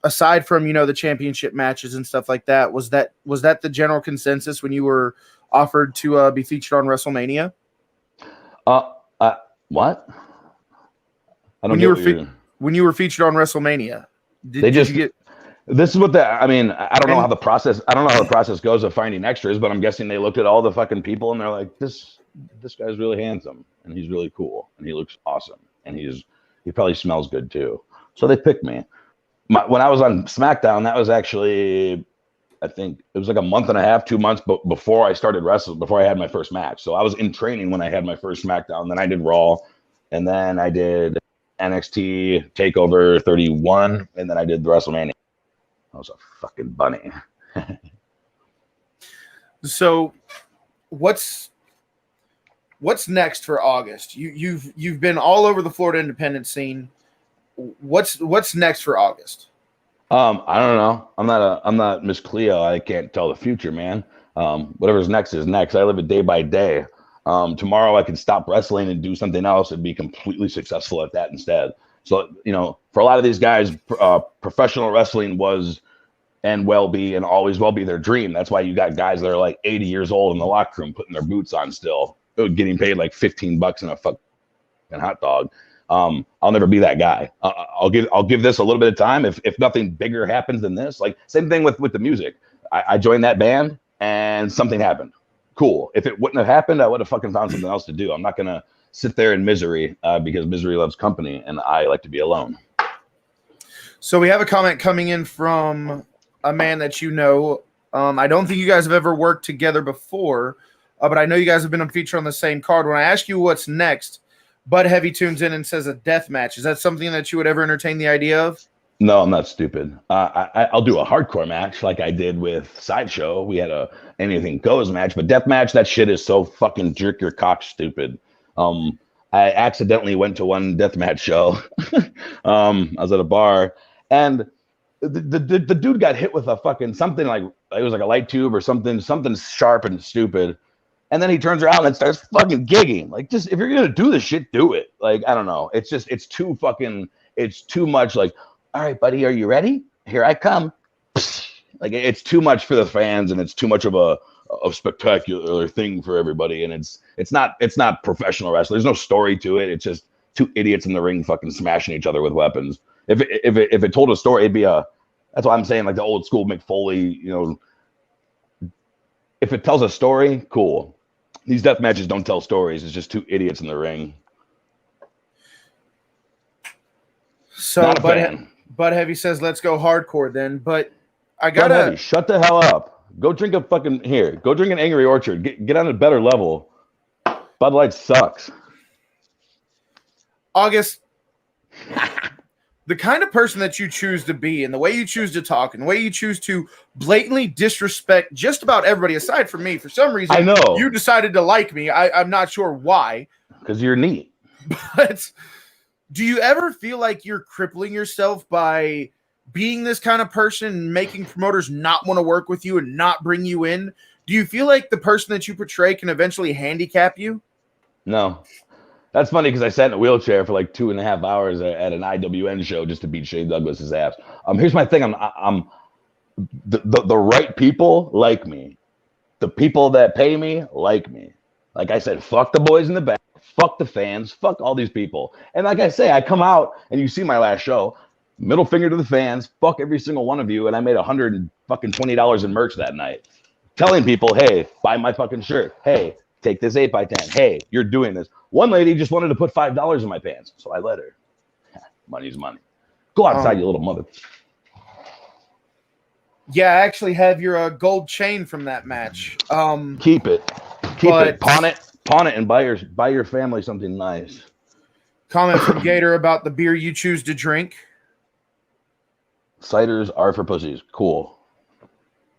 Aside from, the championship matches and stuff like that, was that the general consensus when you were offered to be featured on WrestleMania? What? I don't when you were featured on WrestleMania, did you get? This is what I don't know how the process goes of finding extras, but I'm guessing they looked at all the fucking people and they're like, this guy's really handsome and he's really cool and he looks awesome and he probably smells good too. So they picked me. When I was on SmackDown, that was actually, I think it was like a month and a half, 2 months before I started wrestling, before I had my first match. So I was in training when I had my first SmackDown. Then I did Raw, and then I did NXT TakeOver 31, and then I did the WrestleMania. I was a fucking bunny. So, what's next for August? You've been all over the Florida independent scene. What's next for August? I don't know. I'm not Miss Cleo. I can't tell the future, man. Whatever's next is next. I live it day by day. Tomorrow I can stop wrestling and do something else and be completely successful at that instead. So, for a lot of these guys, professional wrestling was and always will be their dream. That's why you got guys that are like 80 years old in the locker room putting their boots on still, getting paid like $15 in a fucking hot dog. I'll never be that guy. I'll give this a little bit of time. If nothing bigger happens than this, like same thing with the music. I joined that band and something happened. Cool. If it wouldn't have happened, I would have fucking found something else to do. I'm not gonna sit there in misery because misery loves company, and I like to be alone. So we have a comment coming in from a man that you know. I don't think you guys have ever worked together before, but I know you guys have been featured on the same card. When I ask you what's next, Bud Heavy tunes in and says a death match. Is that something that you would ever entertain the idea of? No, I'm not stupid. I'll do a hardcore match like I did with Sideshow. We had a anything goes match, but death match, that shit is so fucking jerk your cock stupid. I accidentally went to one death match show. I was at a bar and the dude got hit with a fucking something like it was like a light tube or something sharp and stupid. And then he turns around and starts fucking gigging. Like, just if you're gonna do this shit, do it. Like, I don't know. It's too much. Like, all right, buddy, are you ready? Here I come. Like, it's too much for the fans, and it's too much of a spectacular thing for everybody. And it's not professional wrestling. There's no story to it. It's just two idiots in the ring fucking smashing each other with weapons. If it told a story, it'd be that's why I'm saying like the old school Mick Foley. If it tells a story, cool. These death matches don't tell stories. It's just two idiots in the ring. So, not a fan. Bud Heavy says, let's go hardcore then. But I Bud gotta Heavy, shut the hell up. Go drink a fucking here. Go drink an Angry Orchard. Get on a better level. Bud Light sucks. August, the kind of person that you choose to be and the way you choose to talk and the way you choose to blatantly disrespect just about everybody aside from me, for some reason, I know you decided to like me. I'm not sure why. Because you're neat. But do you ever feel like you're crippling yourself by being this kind of person, making promoters not want to work with you and not bring you in? Do you feel like the person that you portray can eventually handicap you? No. That's funny because I sat in a wheelchair for like 2.5 hours at an IWN show just to beat Shane Douglas's ass. Here's my thing. I'm the right people like me. The people that pay me like me. Like I said, fuck the boys in the back, fuck the fans, fuck all these people. And like I say, I come out and you see my last show, middle finger to the fans, fuck every single one of you, and I made $120 in merch that night. Telling people, hey, buy my fucking shirt. Hey, take this 8x10. Hey, you're doing this. One lady just wanted to put $5 in my pants, so I let her. Money's money. Go outside, you little mother. Yeah, I actually have your gold chain from that match. Keep it. Keep it. Pawn it, and buy your family something nice. Comment from Gator about the beer you choose to drink. Ciders are for pussies. Cool.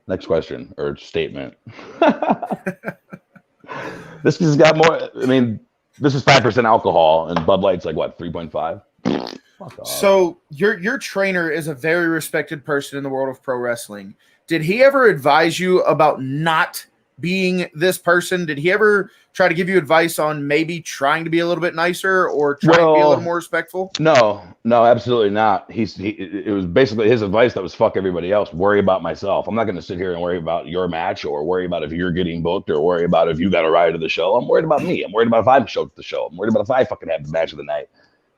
Next question or statement. This has got more. I mean, this is 5% alcohol, and Bud Light's like what, 3.5? So your trainer is a very respected person in the world of pro wrestling. Did he ever advise you about not being this person? Did he ever try to give you advice on maybe trying to be a little bit nicer or trying to be a little more respectful? No, absolutely not. It was basically his advice that was fuck everybody else. Worry about myself. I'm not going to sit here and worry about your match or worry about if you're getting booked or worry about if you got a ride to the show. I'm worried about me. I'm worried about if I show up to the show. I'm worried about if I fucking have the match of the night.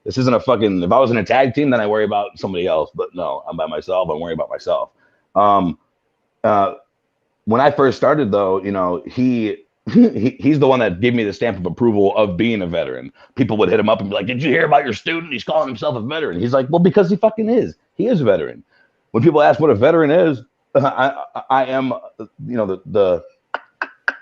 This isn't a fucking, if I was in a tag team, then I worry about somebody else. But no, I'm by myself. I'm worried about myself. When I first started, though, you know, he's the one that gave me the stamp of approval of being a veteran. People would hit him up and be like, did you hear about your student? He's calling himself a veteran. He's like, well, because he fucking is. He is a veteran. When people ask what a veteran is, I am, you know, the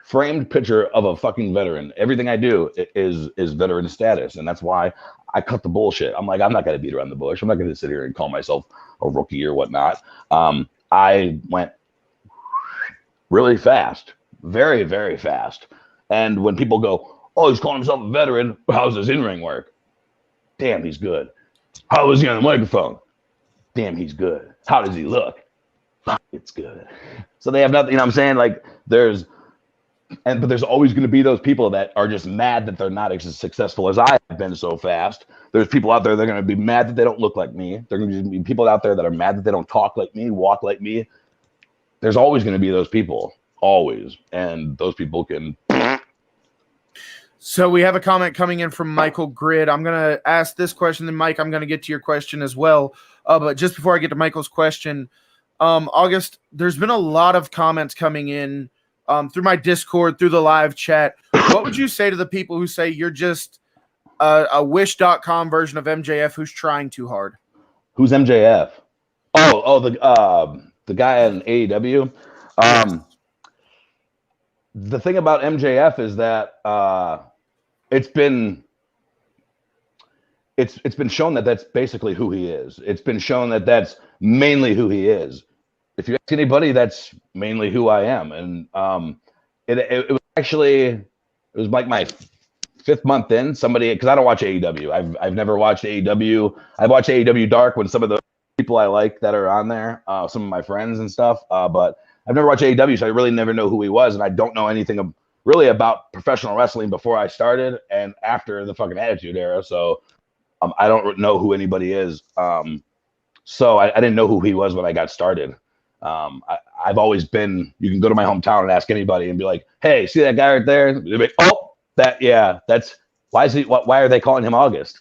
framed picture of a fucking veteran. Everything I do is veteran status. And that's why I cut the bullshit. I'm like, I'm not going to beat around the bush. I'm not going to sit here and call myself a rookie or whatnot. I went really fast, very, very fast. And when people go, oh, he's calling himself a veteran, how's his in-ring work? Damn, he's good. How is he on the microphone? Damn, he's good. How does he look? It's good. So they have nothing, you know what I'm saying? Like but there's always going to be those people that are just mad that they're not as successful as I have been so fast. There's people out there that are going to be mad that they don't look like me. There are going to be people out there that are mad that they don't talk like me, walk like me. There's always going to be those people, always. And those people can. So we have a comment coming in from Michael Grid. I'm going to ask this question, then Mike, I'm going to get to your question as well. But just before I get to Michael's question, August, there's been a lot of comments coming in through my Discord, through the live chat. What would you say to the people who say you're just a wish.com version of MJF who's trying too hard? Who's MJF? The guy in AEW. The thing about MJF is that it's been shown that that's basically who he is. It's been shown that that's mainly who he is. If you ask anybody, that's mainly who I am. And it was like my 5th month in. Somebody, because I don't watch AEW. I've never watched AEW. I watch AEW Dark when some of the people I like that are on there, some of my friends and stuff. But I've never watched AEW, so I really never know who he was, and I don't know anything really about professional wrestling before I started and after the fucking Attitude Era. So I don't know who anybody is. So I didn't know who he was when I got started. I've always been. You can go to my hometown and ask anybody and be like, "Hey, see that guy right there?" They'll be like, "Oh, that's why is he? Why are they calling him August?"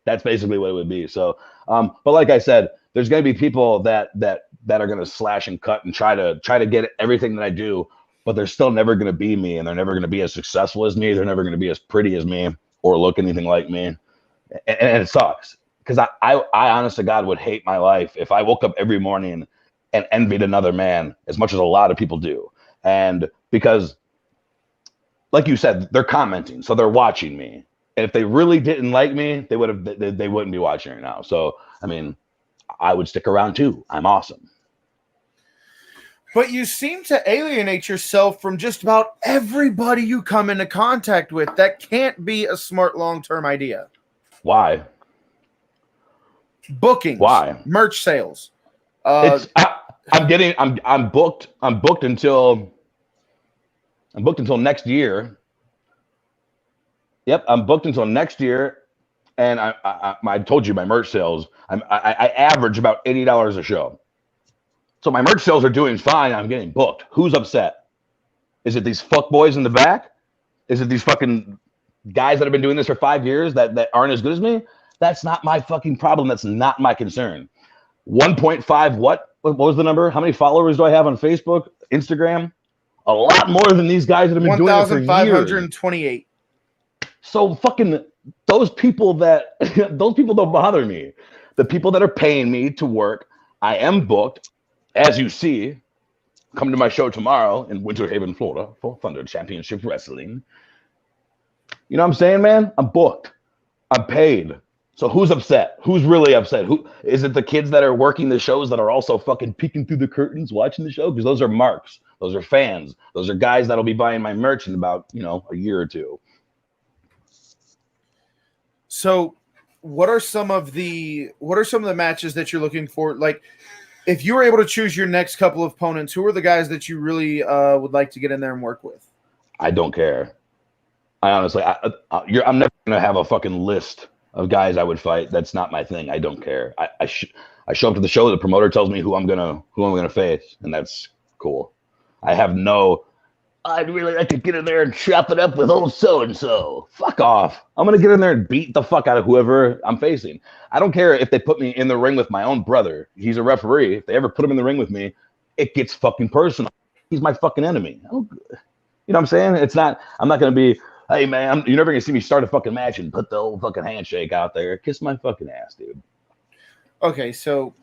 That's basically what it would be. So, but like I said, there's going to be people that are going to slash and cut and try to get everything that I do, but they're still never going to be me, and they're never going to be as successful as me. They're never going to be as pretty as me or look anything like me, and it sucks because I honest to God would hate my life if I woke up every morning and envied another man as much as a lot of people do. And because, like you said, they're commenting, so they're watching me. And if they really didn't like me, they wouldn't be watching right now. So, I mean, I would stick around too. I'm awesome. But you seem to alienate yourself from just about everybody you come into contact with. That can't be a smart long-term idea. Why? Bookings. Why? Merch sales. I'm booked. I'm booked until next year. Yep, I'm booked until next year. And I told you my merch sales. I average about $80 a show. So my merch sales are doing fine. I'm getting booked. Who's upset? Is it these fuck boys in the back? Is it these fucking guys that have been doing this for 5 years that aren't as good as me? That's not my fucking problem. That's not my concern. 1.5 what? What was the number? How many followers do I have on Facebook, Instagram? A lot more than these guys that have been doing it for years. 1,528. So fucking those people don't bother me. The people that are paying me to work, I am booked. As you see, come to my show tomorrow in Winter Haven, Florida for Thunder Championship Wrestling. You know what I'm saying, man? I'm booked. I'm paid. So who's upset? Who's really upset? Who is it? The kids that are working the shows that are also fucking peeking through the curtains watching the show? Because those are marks. Those are fans. Those are guys that'll be buying my merch in about, a year or two. So what are some of the matches that you're looking for? Like, if you were able to choose your next couple of opponents, who are the guys that you really would like to get in there and work with? I don't care. I honestly, I'm never gonna have a fucking list of guys I would fight. That's not my thing. I don't care. I show up to the show. The promoter tells me who I'm gonna face, and that's cool. I'd really like to get in there and chop it up with old so-and-so. Fuck off. I'm going to get in there and beat the fuck out of whoever I'm facing. I don't care if they put me in the ring with my own brother. He's a referee. If they ever put him in the ring with me, it gets fucking personal. He's my fucking enemy. You know what I'm saying? I'm not going to be, hey, man, you're never going to see me start a fucking match and put the old fucking handshake out there. Kiss my fucking ass, dude. Okay, so...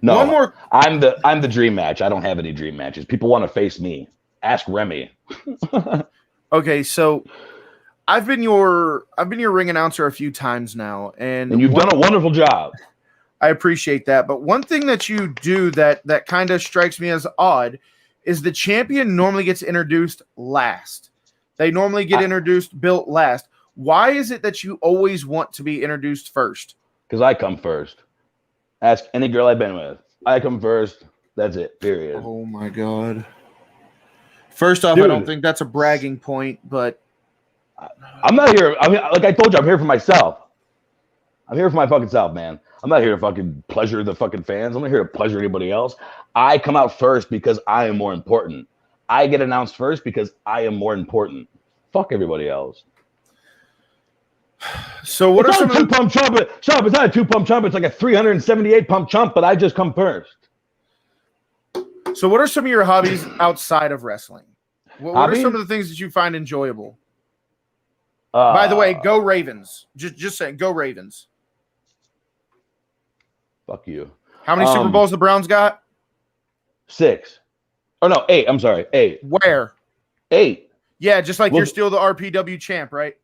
No, one more... I'm the dream match. I don't have any dream matches. People want to face me. Ask Remy. Okay, so I've been your ring announcer a few times now, and you've done a wonderful job. I appreciate that. But one thing that you do that kind of strikes me as odd is the champion normally gets introduced last. They normally get built last. Why is it that you always want to be introduced first? Because I come first. Ask any girl I've been with. I come first. That's it. Period. Oh my God. First off, dude, I don't think that's a bragging point, but I'm not here. I mean, like I told you, I'm here for myself. I'm here for my fucking self, man. I'm not here to fucking pleasure the fucking fans. I'm not here to pleasure anybody else. I come out first because I am more important. I get announced first because I am more important. Fuck everybody else. So what are some two-pump trumpet? Shut up, it's not a two-pump trumpet. It's like a 378-pump trump, but I just come first. So what are some of your hobbies outside of wrestling? What are some of the things that you find enjoyable? By the way, go Ravens. Just saying, go Ravens. Fuck you. How many Super Bowls the Browns got? 6. Oh, no, 8. I'm sorry, 8. Where? 8. Yeah, just like you're still the RPW champ, right?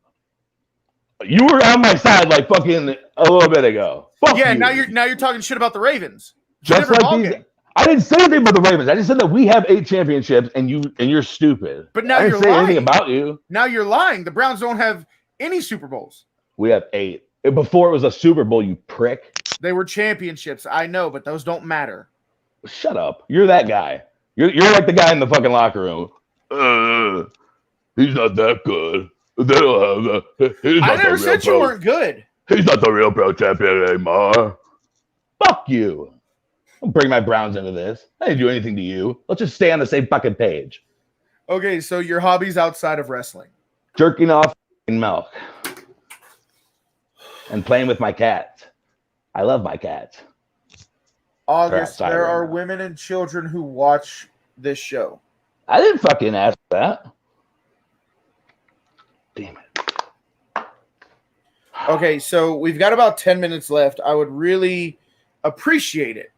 You were on my side like fucking a little bit ago. Fuck yeah, you. now you're talking shit about the Ravens. Just like these. I didn't say anything about the Ravens. I just said that we have 8 championships, and you're stupid. But now I didn't say lying. anything about you. Now you're lying. The Browns don't have any Super Bowls. We have 8. Before it was a Super Bowl, you prick. They were championships. I know, but those don't matter. Shut up. You're that guy. You're like the guy in the fucking locker room. He's not that good. They don't have I never said you weren't good. He's not the real pro champion anymore. Fuck you. Don't bring my Browns into this. I didn't do anything to you. Let's just stay on the same fucking page. Okay, so your hobbies outside of wrestling. Jerking off and milk. And playing with my cats. I love my cats. August, there are women and children who watch this show. I didn't fucking ask that. Damn it. Okay, so we've got about 10 minutes left. I would really appreciate it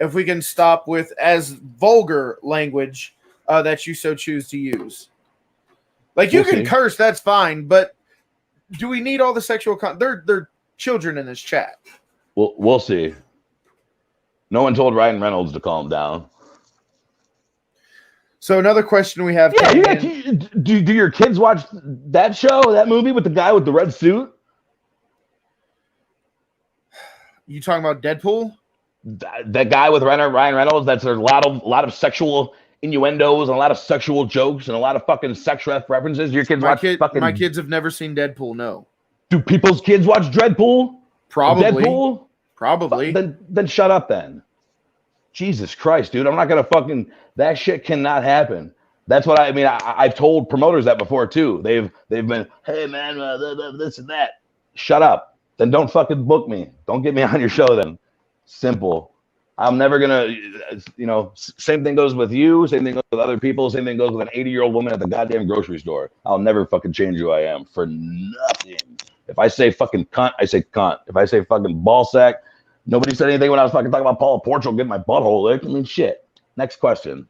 if we can stop with as vulgar language that you so choose to use. Like, you can curse, that's fine, but do we need all the sexual they're children in this chat. We'll see. No one told Ryan Reynolds to calm down. So another question we have. Yeah, do your kids watch that show, that movie with the guy with the red suit? You talking about Deadpool? That guy with Ryan Reynolds. That's a lot of sexual innuendos and a lot of sexual jokes and a lot of fucking sex references. Your kids My kids have never seen Deadpool. No. Do people's kids watch Dreadpool? Probably. Deadpool? Probably. Then shut up then. Jesus Christ, dude. I'm not gonna fucking. That shit cannot happen. That's what I mean. I've told promoters that before too. They've been, hey man, this and that. Shut up. Then don't fucking book me. Don't get me on your show then. Simple. I'm never gonna, same thing goes with you, same thing goes with other people, same thing goes with an 80-year-old woman at the goddamn grocery store. I'll never fucking change who I am for nothing. If I say fucking cunt, I say cunt. If I say fucking ball sack, nobody said anything when I was fucking talking about Paula Portugal getting my butthole licked. I mean, shit. Next question.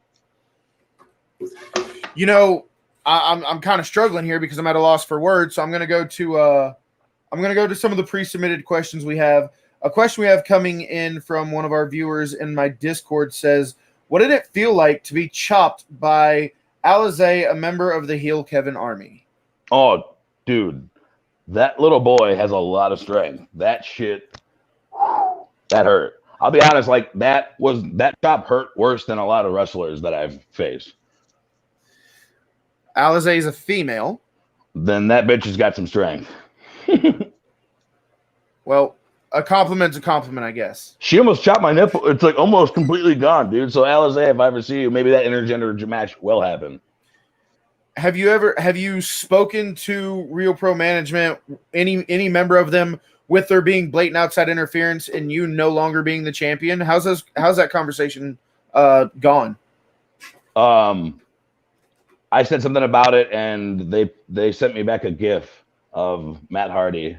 I'm kind of struggling here because I'm at a loss for words, so I'm gonna go to some of the pre-submitted questions we have. A question we have coming in from one of our viewers in my Discord says, what did it feel like to be chopped by Alizé, a member of the heel Kevin army? Oh, dude, that little boy has a lot of strength. That shit, that hurt. I'll be honest, like that chop hurt worse than a lot of wrestlers that I've faced. Alizé is a female. Then that bitch has got some strength. Well, a compliment's a compliment, I guess. She almost chopped my nipple. It's like almost completely gone, dude. So Alizé, if I ever see you, maybe that intergender match will happen. Have you spoken to Real Pro Management, any member of them, with there being blatant outside interference and you no longer being the champion? How's that conversation gone? I said something about it, and they sent me back a GIF of Matt Hardy.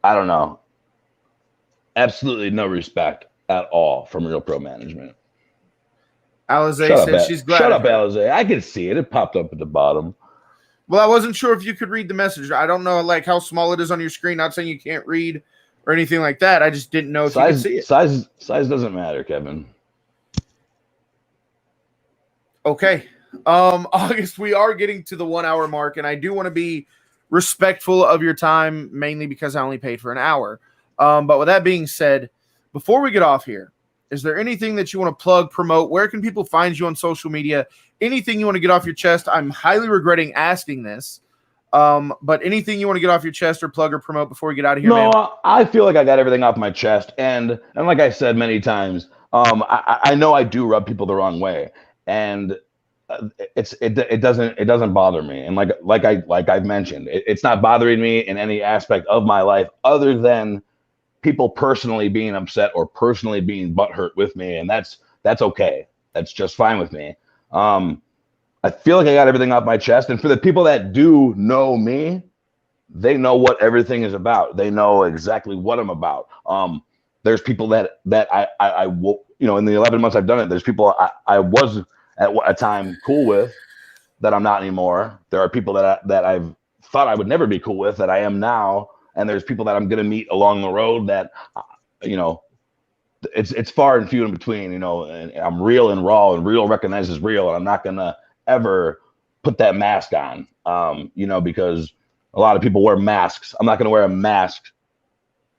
I don't know. Absolutely no respect at all from Real Pro Management. Alizé says she's glad. Shut up, Alizé. I can see it. It popped up at the bottom. Well, I wasn't sure if you could read the message. I don't know like how small it is on your screen. Not saying you can't read or anything like that. I just didn't know if you could see it. Size doesn't matter, Kevin. Okay. August, we are getting to the 1 hour mark, and I do want to be respectful of your time, mainly because I only paid for an hour. But with that being said, before we get off here, is there anything that you want to plug, promote? Where can people find you on social media? Anything you want to get off your chest? I'm highly regretting asking this. But anything you want to get off your chest or plug or promote before we get out of here? No, man? I feel like I got everything off my chest. And like I said many times, I know I do rub people the wrong way. And it doesn't bother me, and like I've mentioned, it's not bothering me in any aspect of my life other than people personally being upset or personally being butthurt with me, and that's okay. That's just fine with me. I feel like I got everything off my chest, and for the people that do know me, they know what everything is about. They know exactly what I'm about. There's people that I will, in the 11 months I've done it, there's people I was at a time cool with that I'm not anymore. There are people that I've thought I would never be cool with that I am now, and there's people that I'm gonna meet along the road that it's far and few in between, and I'm real and raw, and real recognizes real, and I'm not gonna ever put that mask on, because a lot of people wear masks. I'm not gonna wear a mask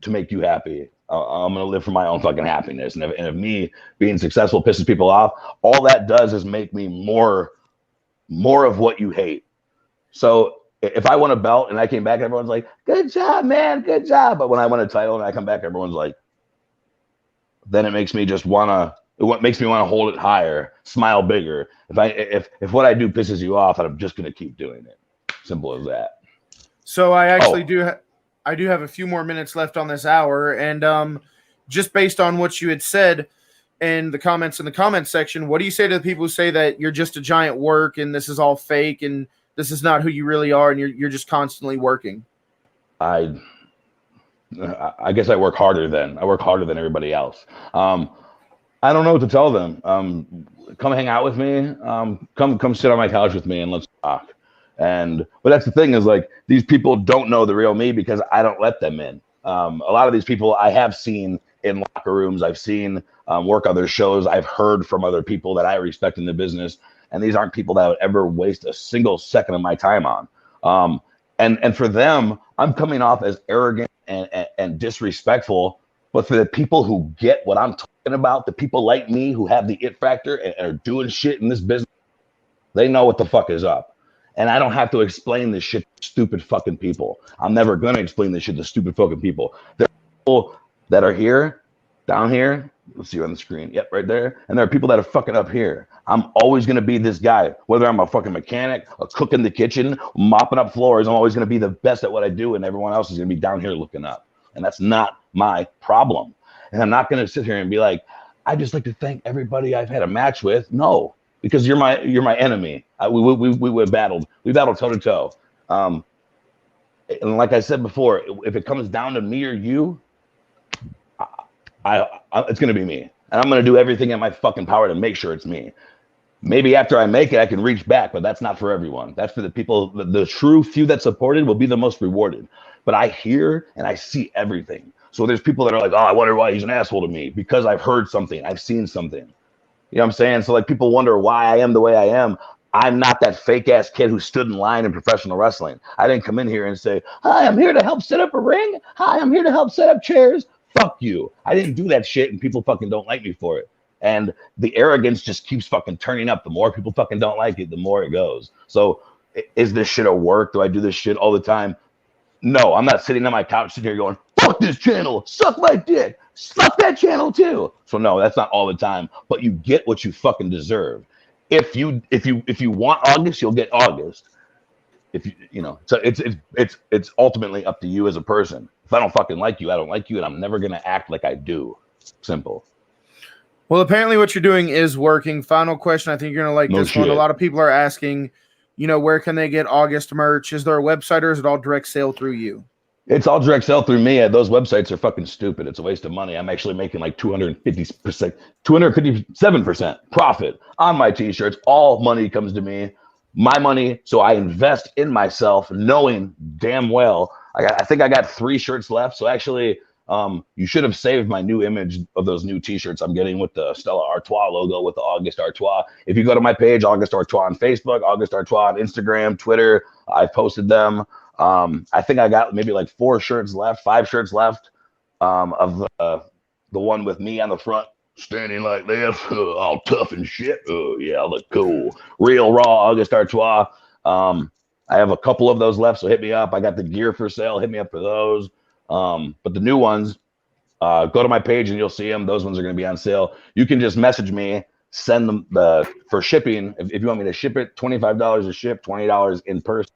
to make you happy. I'm going to live for my own fucking happiness. And if me being successful pisses people off, all that does is make me more of what you hate. So if I won a belt and I came back, everyone's like, good job, man, good job. But when I win a title and I come back, everyone's like, then it makes me just makes me want to hold it higher, smile bigger. If what I do pisses you off, I'm just going to keep doing it. Simple as that. So I actually I do have a few more minutes left on this hour, and just based on what you had said in the comments section, what do you say to the people who say that you're just a giant work and this is all fake and this is not who you really are and you're just constantly working? I guess I work harder than everybody else. I don't know what to tell them. Come hang out with me. Come sit on my couch with me and let's talk. But that's the thing is like these people don't know the real me because I don't let them in. A lot of these people I have seen in locker rooms. I've seen work other shows. I've heard from other people that I respect in the business. And these aren't people that I would ever waste a single second of my time on. And for them, I'm coming off as arrogant and disrespectful. But for the people who get what I'm talking about, the people like me who have the it factor and are doing shit in this business, they know what the fuck is up. And I don't have to explain this shit to stupid fucking people. I'm never going to explain this shit to stupid fucking people. There are people that are here, down here. Let's see you on the screen. Yep, right there. And there are people that are fucking up here. I'm always going to be this guy, whether I'm a fucking mechanic, a cook in the kitchen, mopping up floors. I'm always going to be the best at what I do. And everyone else is going to be down here looking up. And that's not my problem. And I'm not going to sit here and be like, I just like to thank everybody I've had a match with. No, because you're my enemy. We battled toe to toe. And like I said before, if it comes down to me or you, it's going to be me. And I'm going to do everything in my fucking power to make sure it's me. Maybe after I make it, I can reach back, but that's not for everyone. That's for the people, the true few that supported will be the most rewarded. But I hear and I see everything. So there's people that are like, oh, I wonder why he's an asshole to me because I've heard something. I've seen something. You know what I'm saying? So like people wonder why I am the way I am. I'm not that fake ass kid who stood in line in professional wrestling. I didn't come in here and say, hi, I'm here to help set up a ring. Hi, I'm here to help set up chairs. Fuck you. I didn't do that shit and people fucking don't like me for it. And the arrogance just keeps fucking turning up. The more people fucking don't like it, the more it goes. So is this shit a work? Do I do this shit all the time? No, I'm not sitting on my couch sitting here going, fuck this channel, suck my dick, suck that channel too. So no, that's not all the time, but you get what you fucking deserve. If you want August, you'll get August. So it's ultimately up to you as a person. If I don't fucking like you, I don't like you, and I'm never gonna act like I do. Simple. Well, apparently what you're doing is working. Final question. I think you're gonna like this one. A lot of people are asking, where can they get August merch? Is there a website or is it all direct sale through you? It's all direct sale through me. Those websites are fucking stupid. It's a waste of money. I'm actually making like 257% profit on my t-shirts. All money comes to me. My money. So I invest in myself knowing damn well. I think I got 3 shirts left. So actually, you should have saved my new image of those new t-shirts I'm getting with the Stella Artois logo with the August Artois. If you go to my page, August Artois on Facebook, August Artois on Instagram, Twitter, I posted them. I think I got maybe like 5 shirts left of the one with me on the front, standing like this, all tough and shit. Oh yeah, I look cool. Real raw August Artois. I have a couple of those left, so hit me up. I got the gear for sale. Hit me up for those. But the new ones, go to my page and you'll see them. Those ones are going to be on sale. You can just message me, send them for shipping. If you want me to ship it, $25 to ship, $20 in person.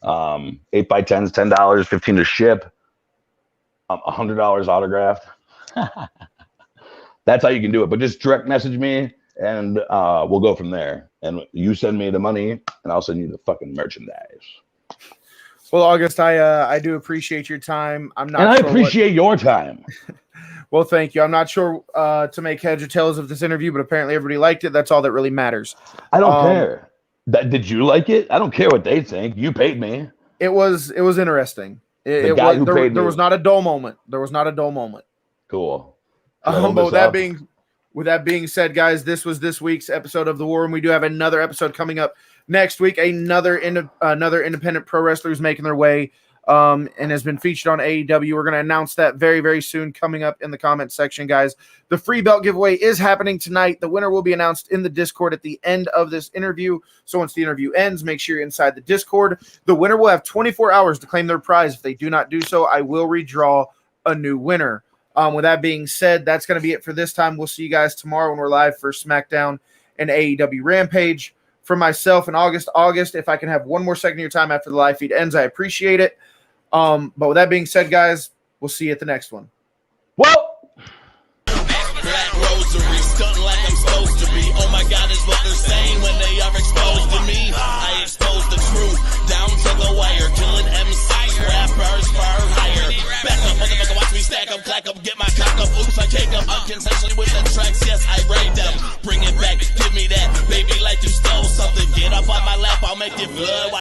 8x10s, $10, $15 to ship, $100 autographed. That's how you can do it. But just direct message me and we'll go from there. And you send me the money and I'll send you the fucking merchandise. Well, August, I do appreciate your time. I'm not. And I appreciate your time. Well, thank you. I'm not sure to make heads or tails of this interview, but apparently everybody liked it. That's all that really matters. I don't care. Did you like it? I don't care what they think. You paid me. It was interesting. There was not a dull moment. There was not a dull moment. Cool. But with that being said, guys, this was this week's episode of The War, and we do have another episode coming up next week. Another independent pro wrestler who's making their way and has been featured on AEW. We're going to announce that very, very soon, coming up in the comment section, guys. The free belt giveaway is happening tonight. The winner will be announced in the Discord at the end of this interview. So once the interview ends, make sure you're inside the Discord. The winner will have 24 hours to claim their prize. If they do not do so, I will redraw a new winner. With that being said, that's going to be it for this time. We'll see you guys tomorrow when we're live for SmackDown and AEW Rampage. For myself and August, if I can have one more second of your time after the live feed ends, I appreciate it. But with that being said, guys, we'll see you at the next one. Whoa! Black rosary, stunting like I'm supposed to be. Oh my God, is what they're saying when they are exposed to me. I expose the truth, down to the wire, killing MC rappers. clack 'em, get my cock up, oops, I cake 'em, unconsensually with the tracks, yes, I raid them. Bring it back, give me that, baby, like you stole something. Get up on my lap, I'll make it blood.